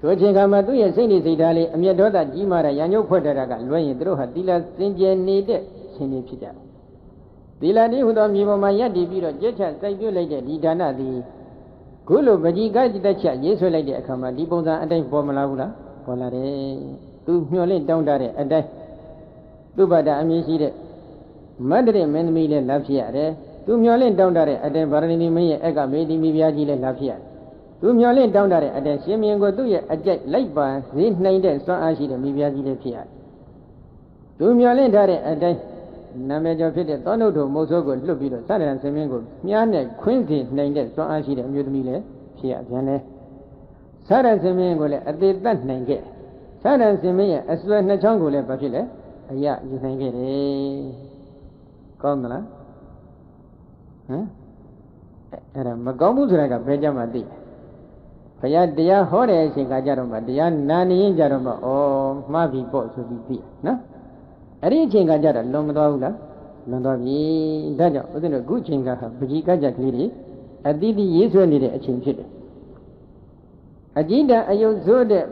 ထိုအချိန်ခါမှာသူ့ရဲ့စိတ်နေစိတ်ဓာတ်လေးအမျက်ဒေါသကြီးမားတဲ့ရံညှို့ဖွဲ့ထားတာကလွှဲရင်သူတို့ဟာသီလစင်ကြယ်နေတဲ့ရှင်တွေဖြစ်ကြတယ်သီလတည်းဟူသောမြေပေါ်မှာယက်တည်ပြီးတော့ကြက်ချစိုက်ပြုတ်လိုက်တဲ့ဒီဒါနသည်ခုလိုပကြီးကจิตချက်ရေးဆွဲလိုက်တဲ့အခါမှာဒီပုံစံအတိုင်းပေါ်မလာဘူးလားပေါ်လာတယ်သူမျှော်လင့်တောင်းတတဲ့အတိုင်းသူ့ဘာသာအမည်ရှိတဲ့မတ္တရမင်းသမီးလည်းလာဖြစ်ရတယ်သူမျှော်လင့်တောင်းတတဲ့အတိုင်းဗာရဏီမင်းရဲ့အကမေတိမိဖုရားကြီးလည်းလာဖြစ်ရတယ်သူမျှော်လင့်တောင်းတတဲ့အတိုင်းရှင်မင်းကိုသူ့ရဲ့အကြိုက်လိုက်ပါဈေးနှိမ်တဲ့စွမ်းအားရှိတဲ့မိဖုရားကြီးလည်းဖြစ်ရတယ်သူမျှော်လင့်ထားတဲ့အတိုင်းနာမည်ကျော်ဖြစ်တဲ့သောနုဒ္ဓမုတ်ဆိုးကိုလွတ်ပြီးတော့သရဏဆင်မင်းကိုမြားနဲ့ခွင်းစီနှိမ်တဲ့စွမ်းအားရှိတဲ့အမျိုးသမီးလည်းဖြစ်ရပြန်လဲသရဏဆင်မင်းကိုလည်းအသေးသက်နိုင်ခဲ့သရဏဆင်မင်းရဲ့အစွဲနှစ်ချောင်းကိုလည်းဘာဖြစ်လဲအရယူနိုင်ခဲ့တယ်ကောင်းမလားဟမ်အဲ့ဒါမကောင်းဘူးဆိုတာကဘယ်ကြမှာသိဘုရားတရားဟောတဲ့အချိန်ကကြတော့မှတရားနာနေရင်ကြတော့မှဩမှားပြီပေါ့ဆိုပြီးသိနော်အဲ့ဒီအချိန်ကကြတော့လွန်မသွားဘူးလားလွန်သွားပြီဒါကြောင့်ဦးဇင်းတို့အခုအချိန်ကဟာပကြီးကကြကလေးတွေအတိအကျရေးဆွဲနေတဲ့အချိန်ဖြစ်တယ် Ajita ayosode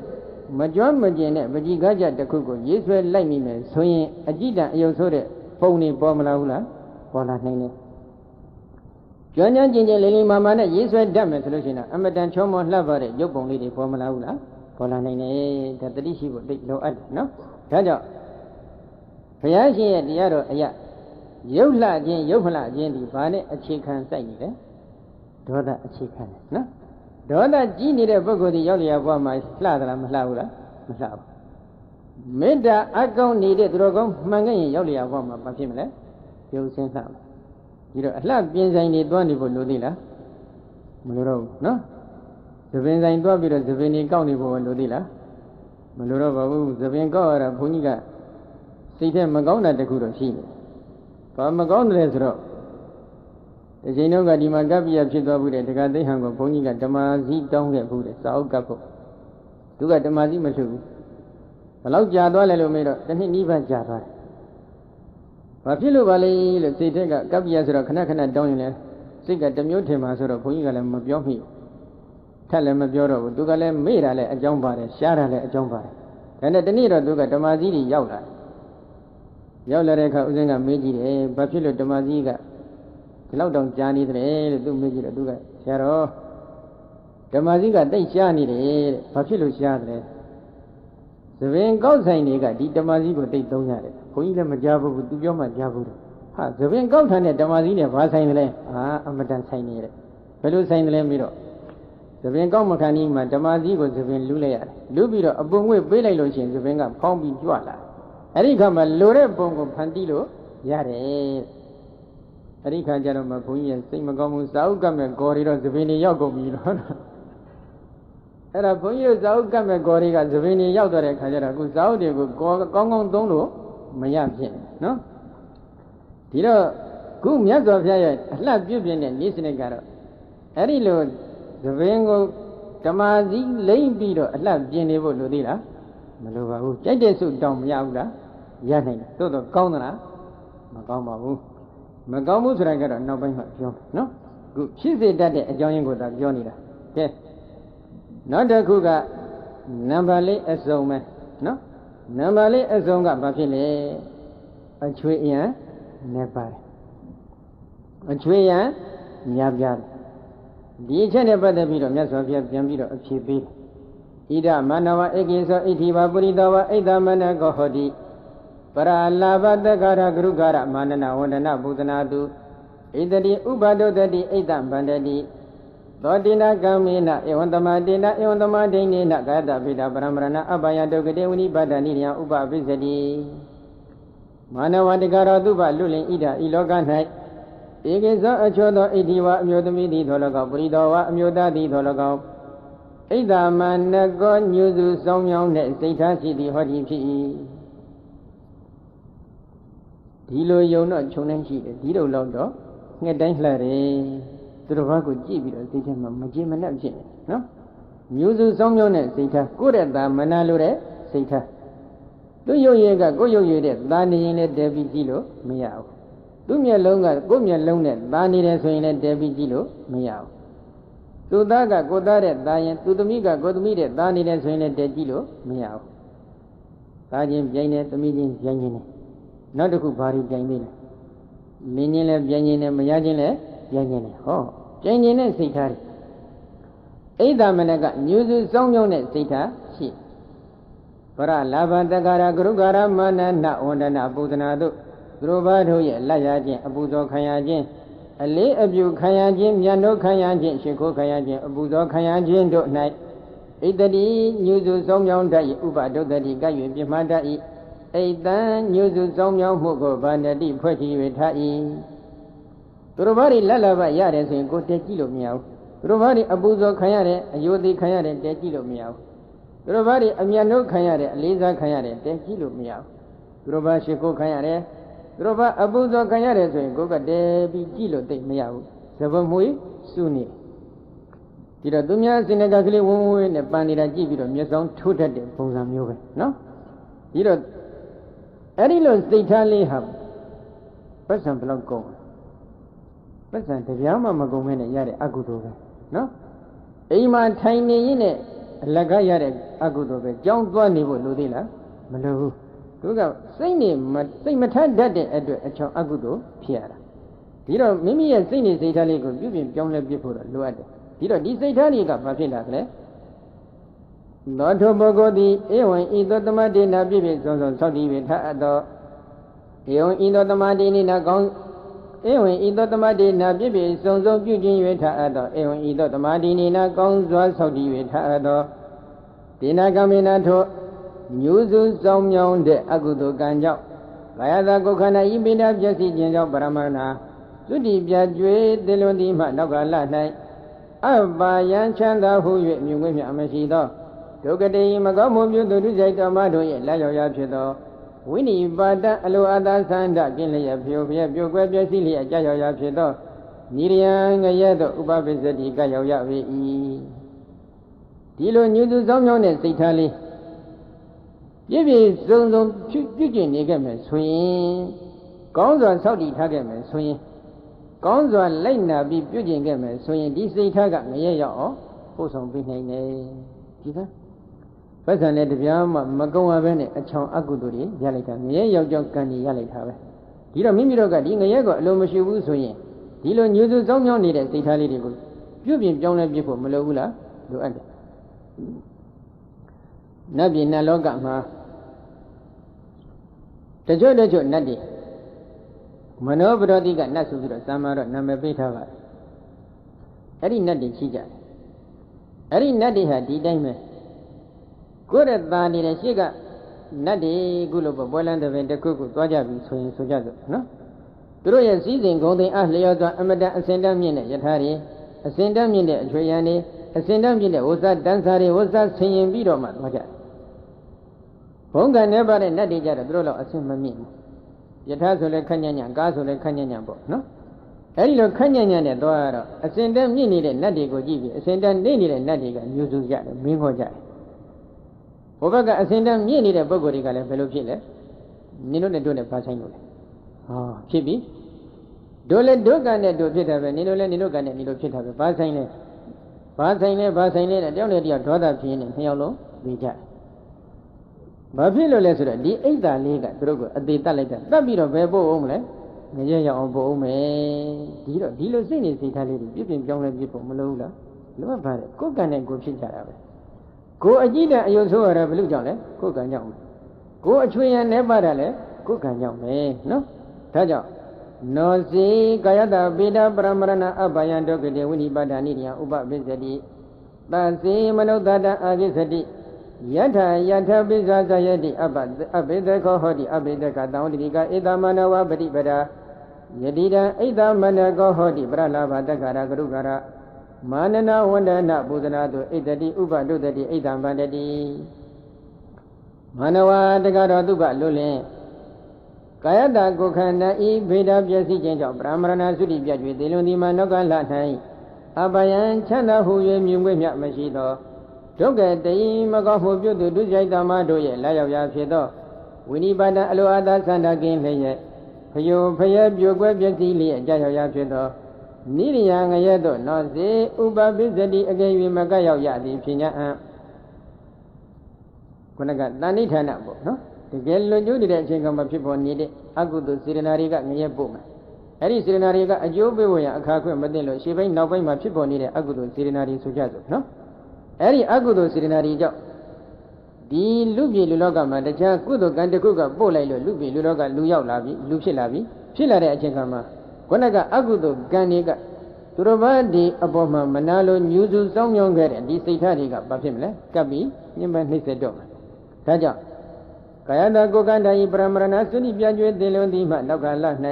Majuan Majene, Vajigaja Takuko, Yiswe like me, Soyin, Ajita ayosode, Pony Bomalaula, Pola Nene. Jonya Jinja Lily Mamma, Yiswe Dam solution, Amadan Chomo Lavare, Yopon Lady Pomalaula, Pola Nene, that the issue would take no ad, no? Tajo Payashi at the Yaro Aya Yola Jin, Yola Jin, the Bane, a chicken say, Doda a chicken, no? Doda Gini de Bogo the Yolia Wama, Sladra Malaula, Masav. Meda Akon needed Drogon, Mangay Yolia Wama, Pachimle, you sing some. You know, a lot being I need one for Ludilla. Muluro, no? The Benzain Dobby, the Vini County for Ludilla. Muluro, the Vengo, Puniga, Satan Magona de Kuroshi. For Magona Resro. The Genoga di Magabi of Chicago, the Gade Hango, Poniga, Damazi, don't get food, Sao Capo. To get the Mazi Masu. Allow Jadwal Elomero, then he never Jadwal. Papilu Valley, let's say, take a Gabias or Kanakana down there, sick at the Mutimas or Poniga and Mabiohi. Tell him of Yoro, Dugalem, Mirale, a Jombare, Sharale, a Jombare. And at the Nero Duga, Damazini, Yaula. Yaula Reka Uzinga Meji, Papilu Damaziga. Loud down Johnny the do make it a duga. Sharo Damaziga, they shani the Papilu Shadre. The Vain Gold Sainiga, the Damazigo, they don't have it. Pointa Majabu would do your Majabu. Ha, the Vain Gold Sainiga, Damazina, Vasain, Amadan Sainiga. Fellow Sain Lemiro. The Vain Gomacani, Damazigo, the Vain Lulea. Lubiro, a boom with Bela Lotion, the Venga, Pombi Juala. Ericama, Lore Bongo Pandilo, Yare. Erika Jarama Puy and Sing Magamu Saugam and Gorilla Zavini Yagomi. Era Puy Saugam and Gorilla Zavini Yadore Kajara, who Saudi would go on Dono, Mayam, no? Tiro, Gum Yazovia, last Bubian and listening Garo. Eri Lord, the Vengo, Tamazi, Lane Beedo, at last Genevo Ludila, Malova, who Jadesu Dom Yauda, Yanin, Todo Conra, Magama. Magamus Ragara, no by my job, no? Good. She said that adjoining with that Johnny. Yes. Not a Kuga, Nambale as Zoma, no? Nambale as Zonga Bapile, a Chuya, Nepal. A Chuya, Yabjad. The Jennifer the Bido, Mesovia, Jambido, a Chibi. Ida Manawa Egisa, Itiva Buridawa, Ida Managohodi. Para lava the Gara Grugara, Manana, Wanana, Budanadu, Idadi, Ubado, the Edam Bandadi, Dodina Gamina, Ewandamadina, Ewandamadina, Gada, Vida, Bramrana, Abaya, Dogade, Badania, Uba, Vizadi. Manawa de Gara Duba, Lulin, Ida, Iloganai. Egeza, a chodo, Ediwa, Mudamidi, Dolaga, Buridawa, Mudadi, Dolaga. Ida Manago, Nuzu, Somyong, Sita City, Hodi. Dilo Yona Chonanchi, Dilo Londo, Nedan Lare, to the Vago Gibi, Majima, no? Musu Somyone, Sita, good at the Manalure, Sita. Do you yega, go you did, Dani in a Debbie Gilo, meow. Do me alone, go me alone, Dani and Swing at Debbie Gilo, meow. To Daga, go there, Diane, to the Miga, go to meet it, Dani and Swing at Gilo, meow. Tajim Janet, the meeting Janine. Not a good party, Janine. Minilla, Janine, Mayajine, Janine. Oh, Janine, Sita. Ada Managa, News Songyone, Sita, she. Para Lava, the Gara, Grugara, Mana, Ondana, Budanado, Grubado, Layajin, Abuzo Kayajin, a lay of you Kayajin, Yano Kayajin, Shiko Kayajin, Abuzo Kayajin, do night. Idadi, News Songyong, Uba, Dogadi, Gayu, Bimada. Aidan News Songyong, Mugo, Bandadi, Pretty Retai. Turubari Lalava Yares and go take kilo meow. Turubari Abuzo Kayare, Ayodi Kayare, take kilo meow. Turubari Amiano Kayare, Liza Kayare, take kilo meow. Turuba Shiko Kayare, Turuba Abuzo Kayare, go a debi kilo take meow. Savamui, Suni. Tira Dumia Sinagakli Wu in the Bandida Gibido, Miazon, Tuta de Ponzam, no? You know, any loans they tell me have. Person block go. Person, the Yama Magomena Yare Agudo, no? Ema tiny in it. လက်ကားရတဲ့အကုသိုလ်ပဲကြောင်းသွားနေဖို့လိုသေးလားမလိုဘူးသူကစိတ်မထတတ်တဲ့အတွက်အချောင်အကုသိုလ်ဖြစ်ရတာဒီတော့မိမိရဲ့စိတ်နေစိတ်ထားလေးကိုပြုပြင်ပြောင်းလဲပြဖို့တော့လိုအပ်တယ်ဒီတော့ဒီစိတ်ထားလေးကဘာဖြစ်လာလဲသောထုပုဂ္ဂိုလ်သည်ဧဝံဤသောတမတေနာပြည့်ပြည့်စုံစုံသောက်တည်၍ထအပ်သောဧဝံဤသောတမတေနိနာကောင်းဧဝံဤသောတမတေနာပြည့်ပြည့်စုံစုံပြုခြင်း၍ထအပ်သောဧဝံဤသောတမတေနိနာကောင်းစွာသောက်တည်၍ထအပ်သောဒေနာကမေနာထိုညူစုဆောင်မြောင်းတဲ့အကုသိုလ်ကံကြောင့်ကာယသာကိုယ်ခန္ဓာဤပိဋကပျက်စီးခြင်းကြောင့်ပရမဏသုတိပြကျွေသေလွန်သည်မှနောက်ကလ၌အပ္ပါယံချမ်းသာဟု၍မြုံငွေ့မြမရှိသောဒုက္ကတိမကောင်းမှုပြုသူတို့ဆိုင်တော်မတို့ရဲ့လက်ရောက်ရဖြစ်သောဝိနိပါဒအလိုအသာသန္တကင်းလျက်ဖြိုပြပြုတ်ကွယ်ပျက်စီးလျက်ကြာရောက်ရဖြစ်သောနိရိယံငရဲသောဥပပိစ္စတိကရောက်ရပေ၏ဒီလိုညူသူဆောင်မြောင်းတဲ့စိတ်ထားလေးပြည့်ပြည့်စုံစုံပြုကျင့်နေခဲ့မယ်ဆိုရင်ကောင်းစွာဆောက်တည်ထားခဲ့မယ်ဆိုရင်ကောင်းစွာလိုက်နာပြီးပြုကျင့်ခဲ့မယ်ဆိုရင်ဒီစိတ်ထားကငရဲရောက်အောင်ပို့ဆောင်ပေးနိုင်တယ်ဒီကပတ်စံနဲ့တပြားမှမကုံရဘဲနဲ့အချောင်အကုသိုလ်တွေရလိုက်တာငရဲရောက်ကြောင်းကံတွေရလိုက်တာပဲဒီတော့မိမိတို့ကဒီငရဲကိုအလိုမရှိဘူးဆိုရင်ဒီလိုညူစုစောင်းမြောင်းနေတဲ့စိတ်ထားလေးတွေကိုပြုပြင်ပြောင်းလဲပြဖို့မလိုဘူးလားလိုအပ်တယ်နတ်ပြည်နတ်လောကမှာတချို့နတ်တွေမနောပရောတိကနတ်ဆိုပြီးတော့စာမတော့နာမည်ပေးထားပါတယ်အဲ့ဒီနတ်တွေရှိကြတယ်အဲ့ဒီနတ်တွေဟာဒီတိုင်းပဲကိုယ်ရဲ့သားနေတဲ့ရှေ့ကနတ်တွေခုလိုပွဲလန်းတဲ့ပင်တစ်ခုခုသွားကြပြီဆိုရင်ဆိုကြစို့နော်သူတို့ရဲ့စည်းစိမ်ဂုံသိမ်းအလျော်စွာအမတန်အစင်တတ်မြင့်တဲ့ယထာတွေအစင်တတ်မြင့်တဲ့အချွေရန်တွေအစင်တတ်မြင့်တဲ့ဝဇ္ဇတန်စာတွေဝဇ္ဇဆင်ရင်ပြီးတော့မှသွားကြတယ်ဘုံကံနဲ့ပါတဲ့နတ်တွေကြတော့သူတို့တော့အစင်မမြင့်ဘူးယထာဆိုလဲခက်ညံ့ညံ့ကားဆိုလဲခက်ညံ့ညံ့ပေါ့နော်အဲ့ဒီလိုခက်ညံ့ညံ့နဲ့သွားတော့အစင်တတ်မြင့်နေတဲ့နတ်တွေကိုကြည့်ပြီးအစင်တတ်နေနေတဲ့နတ်တွေကညူစုကြတယ်မင်းခေါ်ကြတယ်ဘုဘကအစင်တန်းမြင့်နေတဲ့ပုဂ္ဂိုလ်တွေကလည်းဘယ်လိုဖြစ်လဲနင်တို့နဲ့တို့နဲ့ဘာဆိုင်လို့လဲဖြစ်ပြီတို့လည်းတို့ကနဲ့တို့ဖြစ်တာပဲနင်တို့လည်းနင်တို့ကနဲ့နင်တို့ဖြစ်တာပဲဘာဆိုင်လဲတဲ့တယောက်နဲ့တယောက်ဒေါသဖြစ်နေနှစ်ယောက်လုံးပြီးကြဘာဖြစ်လို့လဲဆိုတော့ဒီအိတ်တာလေးကသူတို့ကအသေးတတ်လိုက်တာတတ်ပြီးတော့ဘယ်ပို့အောင်မလဲငရဲရောက်အောင်ပို့အောင်မယ်ဒီလိုစိတ်နေစိတ်ထားလေးတွေပြပြင်ပြောင်းလဲပြဖို့မလိုဘူးလားလိုအပ်ပါတယ်ကိုယ်ကံနဲ့ကိုယ်ဖြစ်ကြတာပဲကိုအကြည့်တဲ့အယုံဆိုးရတာဘယ်လိုကြောင့်လဲကိုယ်ကံကြောင့်ကိုအချွေရန်နဲ့ပါတာလဲကိုယ်ကံကြောင့်ပဲနော်ဒါကြောင့်နောစီကာယတပိဒပရမရဏအဘယံဒုက္ခတေဝိနိပါဒာနိရိယဥပပိစ္ဆတိသစေမနုဿတအာကိစ္စတိယထပိစ္ဆာဇယတိအပိဒခောဟောတိအပိဒကတံဝတိကဧတမနဝပฏิပဒာယတိတံဣတမနကောဟောတိပရလာဘတက္ခရာကရုကရာမာနနာဝန္ဒနာပုဒနာတုဣတတိဥပဒုတတိဣတံဗန္တတိမာနဝတက္ကတော်သူပလွတ်လင်ကာယတကိုခန္ဓာဤဗေဒပျက်စီးခြင်းကြောင့်ပရမရဏသုတိပြကျွေသေလွန်ဒီမှာနောက်ကလ၌အပယံချမ်းသာဟု၍မြင်ွေ့မြမရှိသောဒုက္ခတိမကောင်းမှုပြုသူဒုစရိုက်တမတို့ရဲ့လာရောက်ရာဖြစ်သောဝိနိပါဒအလိုအသာသန္တာကင်းလျက်ဖယိုဖယဲပြိုကွဲပျက်စီးလျက်ကြာရောက်ရာဖြစ်သောနိရိယငရဲသို့နောစေဥပပိစ္ဆတိအကယ်၍မကရောက်ရသည်ဖြစ်냐ခုနကတဏိဌာနပေါ့နော်တကယ်လွန်ကျူးနေတဲ့အချိန်ကမှဖြစ်ပေါ်နေတဲ့အကုသိုလ်စေတနာတွေကငရဲပို့မယ်အဲ့ဒီစေတနာတွေကအကျိုးပေးဖို့ရအခါခွင့်မသိလို့ရှေ့ပိုင်းနောက်ပိုင်းမှာဖြစ်ပေါ်နေတဲ့အကုသိုလ်စေတနာတွေဆိုကြစို့နော်အဲ့ဒီအကုသိုလ်စေတနာတွေကြောင့်ဒီလူပြည်လူလောကမှာတခြားကုသိုလ်ကံတစ်ခုကပို့လိုက်လို့လူပြည်လူလောကလူရောက်လာပြီလူဖြစ်လာပြီဖြစ်လာတဲ့အချိန်ကမှခုနကအကုသိုလ်ကံတွေကသူတော်ဘာဒီအပေါ်မှာမနာလိုညူစုစောင်းမြောင်းခဲ့တဲ့ဒီစိတ်ထားတွေကဘာဖြစ်မလဲကပ်ပြီးညှဉ်းပန်းနှိပ်စက်တော့မယ်ဒါကြောင့်ကာယတကိုယ်ကံတိုင်ပရမရဏသုတိပြကျွေးသေလွန်သည်မှနောက်ကလ၌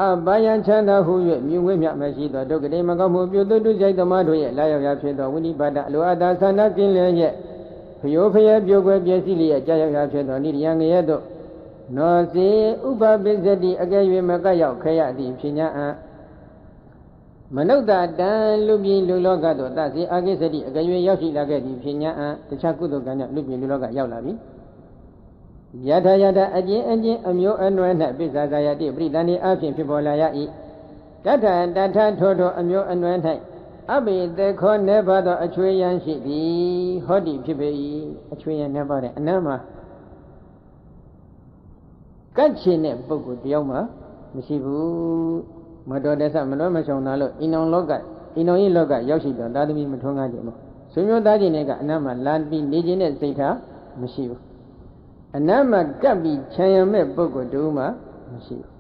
အဘာယံချမ်းသာဟု၍မြင်ဝဲမြမရှိသောဒုက္ခတိမကောင်းမှုပြုသူတုစိတ်သမားတို့ရဲ့လာရောက်ရာဖြစ်သောဝိနိပါဒအလိုအသာသန္တာကင်းလျက်ဖျိုးဖျဲပြိုကွယ်ပျက်စီးလျက်ကြာရောက်ရာဖြစ်သောနိရိယငရဲသို့နောစေဥပပိစ္ဆတိအကယ်၍မကရောက်ခဲရသည်ဖြစ်냐မနုဿတံလူပြည်လူလောကသို့သစေအာကိစ္စတိအကယ်၍ရောက်ရှိလာခဲ့သည်ဖြစ်냐တခြားကုသိုလ်ကံကြောင့်လူပြည်လူလောကရောက်လာပြီယထာအကျဉ်အမျိုးအနွယ်၌ပိစ္ဆာဇာယတိပရိသန္တိအဖြစ်ဖြစ်ပေါ်လာရ၏တထထိုအမျိုးအနွယ်၌ အဘိသေခောနေပါသောအချွေရန်ရှိသည်ဟောတိဖြစ်ပေ၏အချွေရန်နေပါတဲ့အနမ်းမှာကတ်ချင်တဲ့ပုဂ္ဂိုလ်တယောက်မှမရှိဘူးမတော်တဆမလွဲမရှောင်သာလို့အိမ်အောင်လောကရောက်ရှိတော့သာသမီမထွန်းကားခြင်းမို့ဆွေမျိုးသားချင်းတွေကအနမ်းမှာလာပြီးနေခြင်းတဲ့စိတ်ထားမရှိဘူးအနမ်းမှာကပ်ပြီးခြံရမဲ့ပုဂ္ဂိုလ်တူမှမရှိဘူး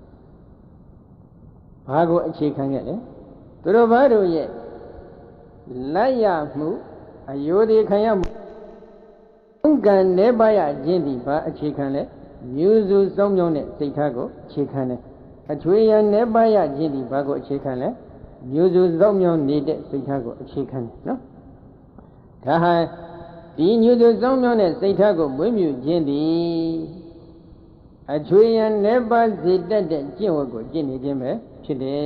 ဘာကိုအခြေခံခဲ့လဲသူတို့ဘာတို့ရဲ့လိုက်ရမှုအယိုဒီခံရမှုဥက္ကံနေပါရခြင်းဒီဘာအခြေခံလဲမျိုးစုစောင်းမြောင်းတဲ့စိတ်ထားကိုအခြေခံတယ်အချွေရန်နေပါရခြင်းဒီဘာကိုအခြေခံလဲမျိုးစုစောင်းမြောင်းနေတဲ့စိတ်ထားကိုအခြေခံတယ်နော်ဒါဟာဒီမျိုးစုစောင်းမြောင်းတဲ့စိတ်ထားကိုမွေးမြူခြင်းဒီအချွေရန်နေပါစေတတ်တဲ့ကျင့်ဝတ်ကိုကျင့်နေခြင်းပဲဖြစ်တယ်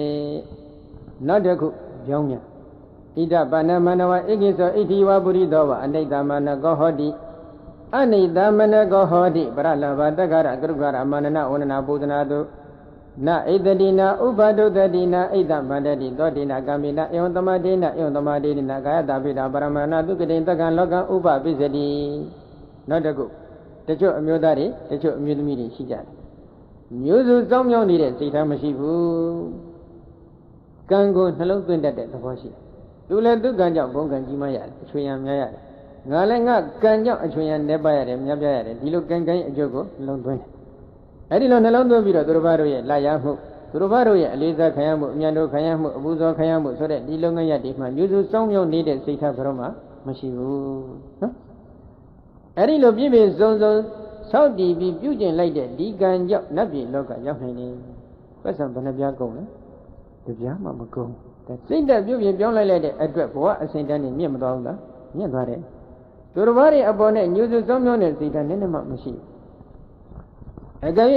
နောက်တစ်ခုကြောင်းမြဣဒပါဏမနဝဧကိသောဣတိဝပုရိသောဝအနိတမနကောဟောတိအနိတမနကောဟောတိပရလဘတက္ကရကရုကရမန္နဝန္ဒနာပုဒနာတုနဣတတိနာဥပဒုတတိနာဣဒမန္တတိသောတိနာကမိနာဧဝံသမတေနဧဝံသမတေနာကာယတာပိတာပရမဏသုကတိတက္ကံလောကံဥပပိစတိနောက်တစ်ခုတချို့အမျိုးသားတွေတချို့အမျိုးသမီးတွေရှိကြတယ်မျိုးစုစောင်းမြောင်းနေတဲ့စိတ်ထားမရှိဘူးကံကိုနှလုံးသွင်းတတ်တဲ့သဘောရှိတယ်သူလည်းသူကံကြောင့်ဘုံကံကြီးမရတယ်အချွေရန်များရတယ်ငါလည်းငါကံကြောင့်အချွေရန်နေပါရတယ်များပြရတယ်ဒီလိုကံကံအကျိုးကိုနှလုံးသွင်းတယ်အဲ့ဒီလိုနှလုံးသွင်းပြီးတော့သူတို့ဘာတို့ရဲ့လာရမှုသူတို့ဘာတို့ရဲ့အလေးစားခံရမှုအမြန်တို့ခံရမှုအပူဇော်ခံရမှုဆိုတဲ့ဒီလုံငန်းရတွေမှာမျိုးစုစောင်းမြောင်းနေတဲ့စိတ်ထားဘယ်တော့မှမရှိဘူးနော်အဲ့ဒီလိုပြည့်ပြည့်စုံစုံဆောက်တည်ပြီးပြုကျင့်လိုက်တဲ့ဒီကံကြောင့်နတ်ပြည်လောကရောက်နိုင်တယ်ပတ်စံဘယ်နှပြားကုန်လဲတပြားမှမကုန်စိတ်တက်ပြုပြင်ပြောင်းလိုက်တဲ့အတွက်ဘဝအစဉ်တန်းနေမြင့်မသွားဘူးလားမြင့်သွားတယ်သူတော်ဘာတွေအပေါ်နဲ့ညှို့စုစောင်းမြောင်းတဲ့စိတ်ဓာတ်နည်းနည်းမှမရှိဘူးအကယ်၍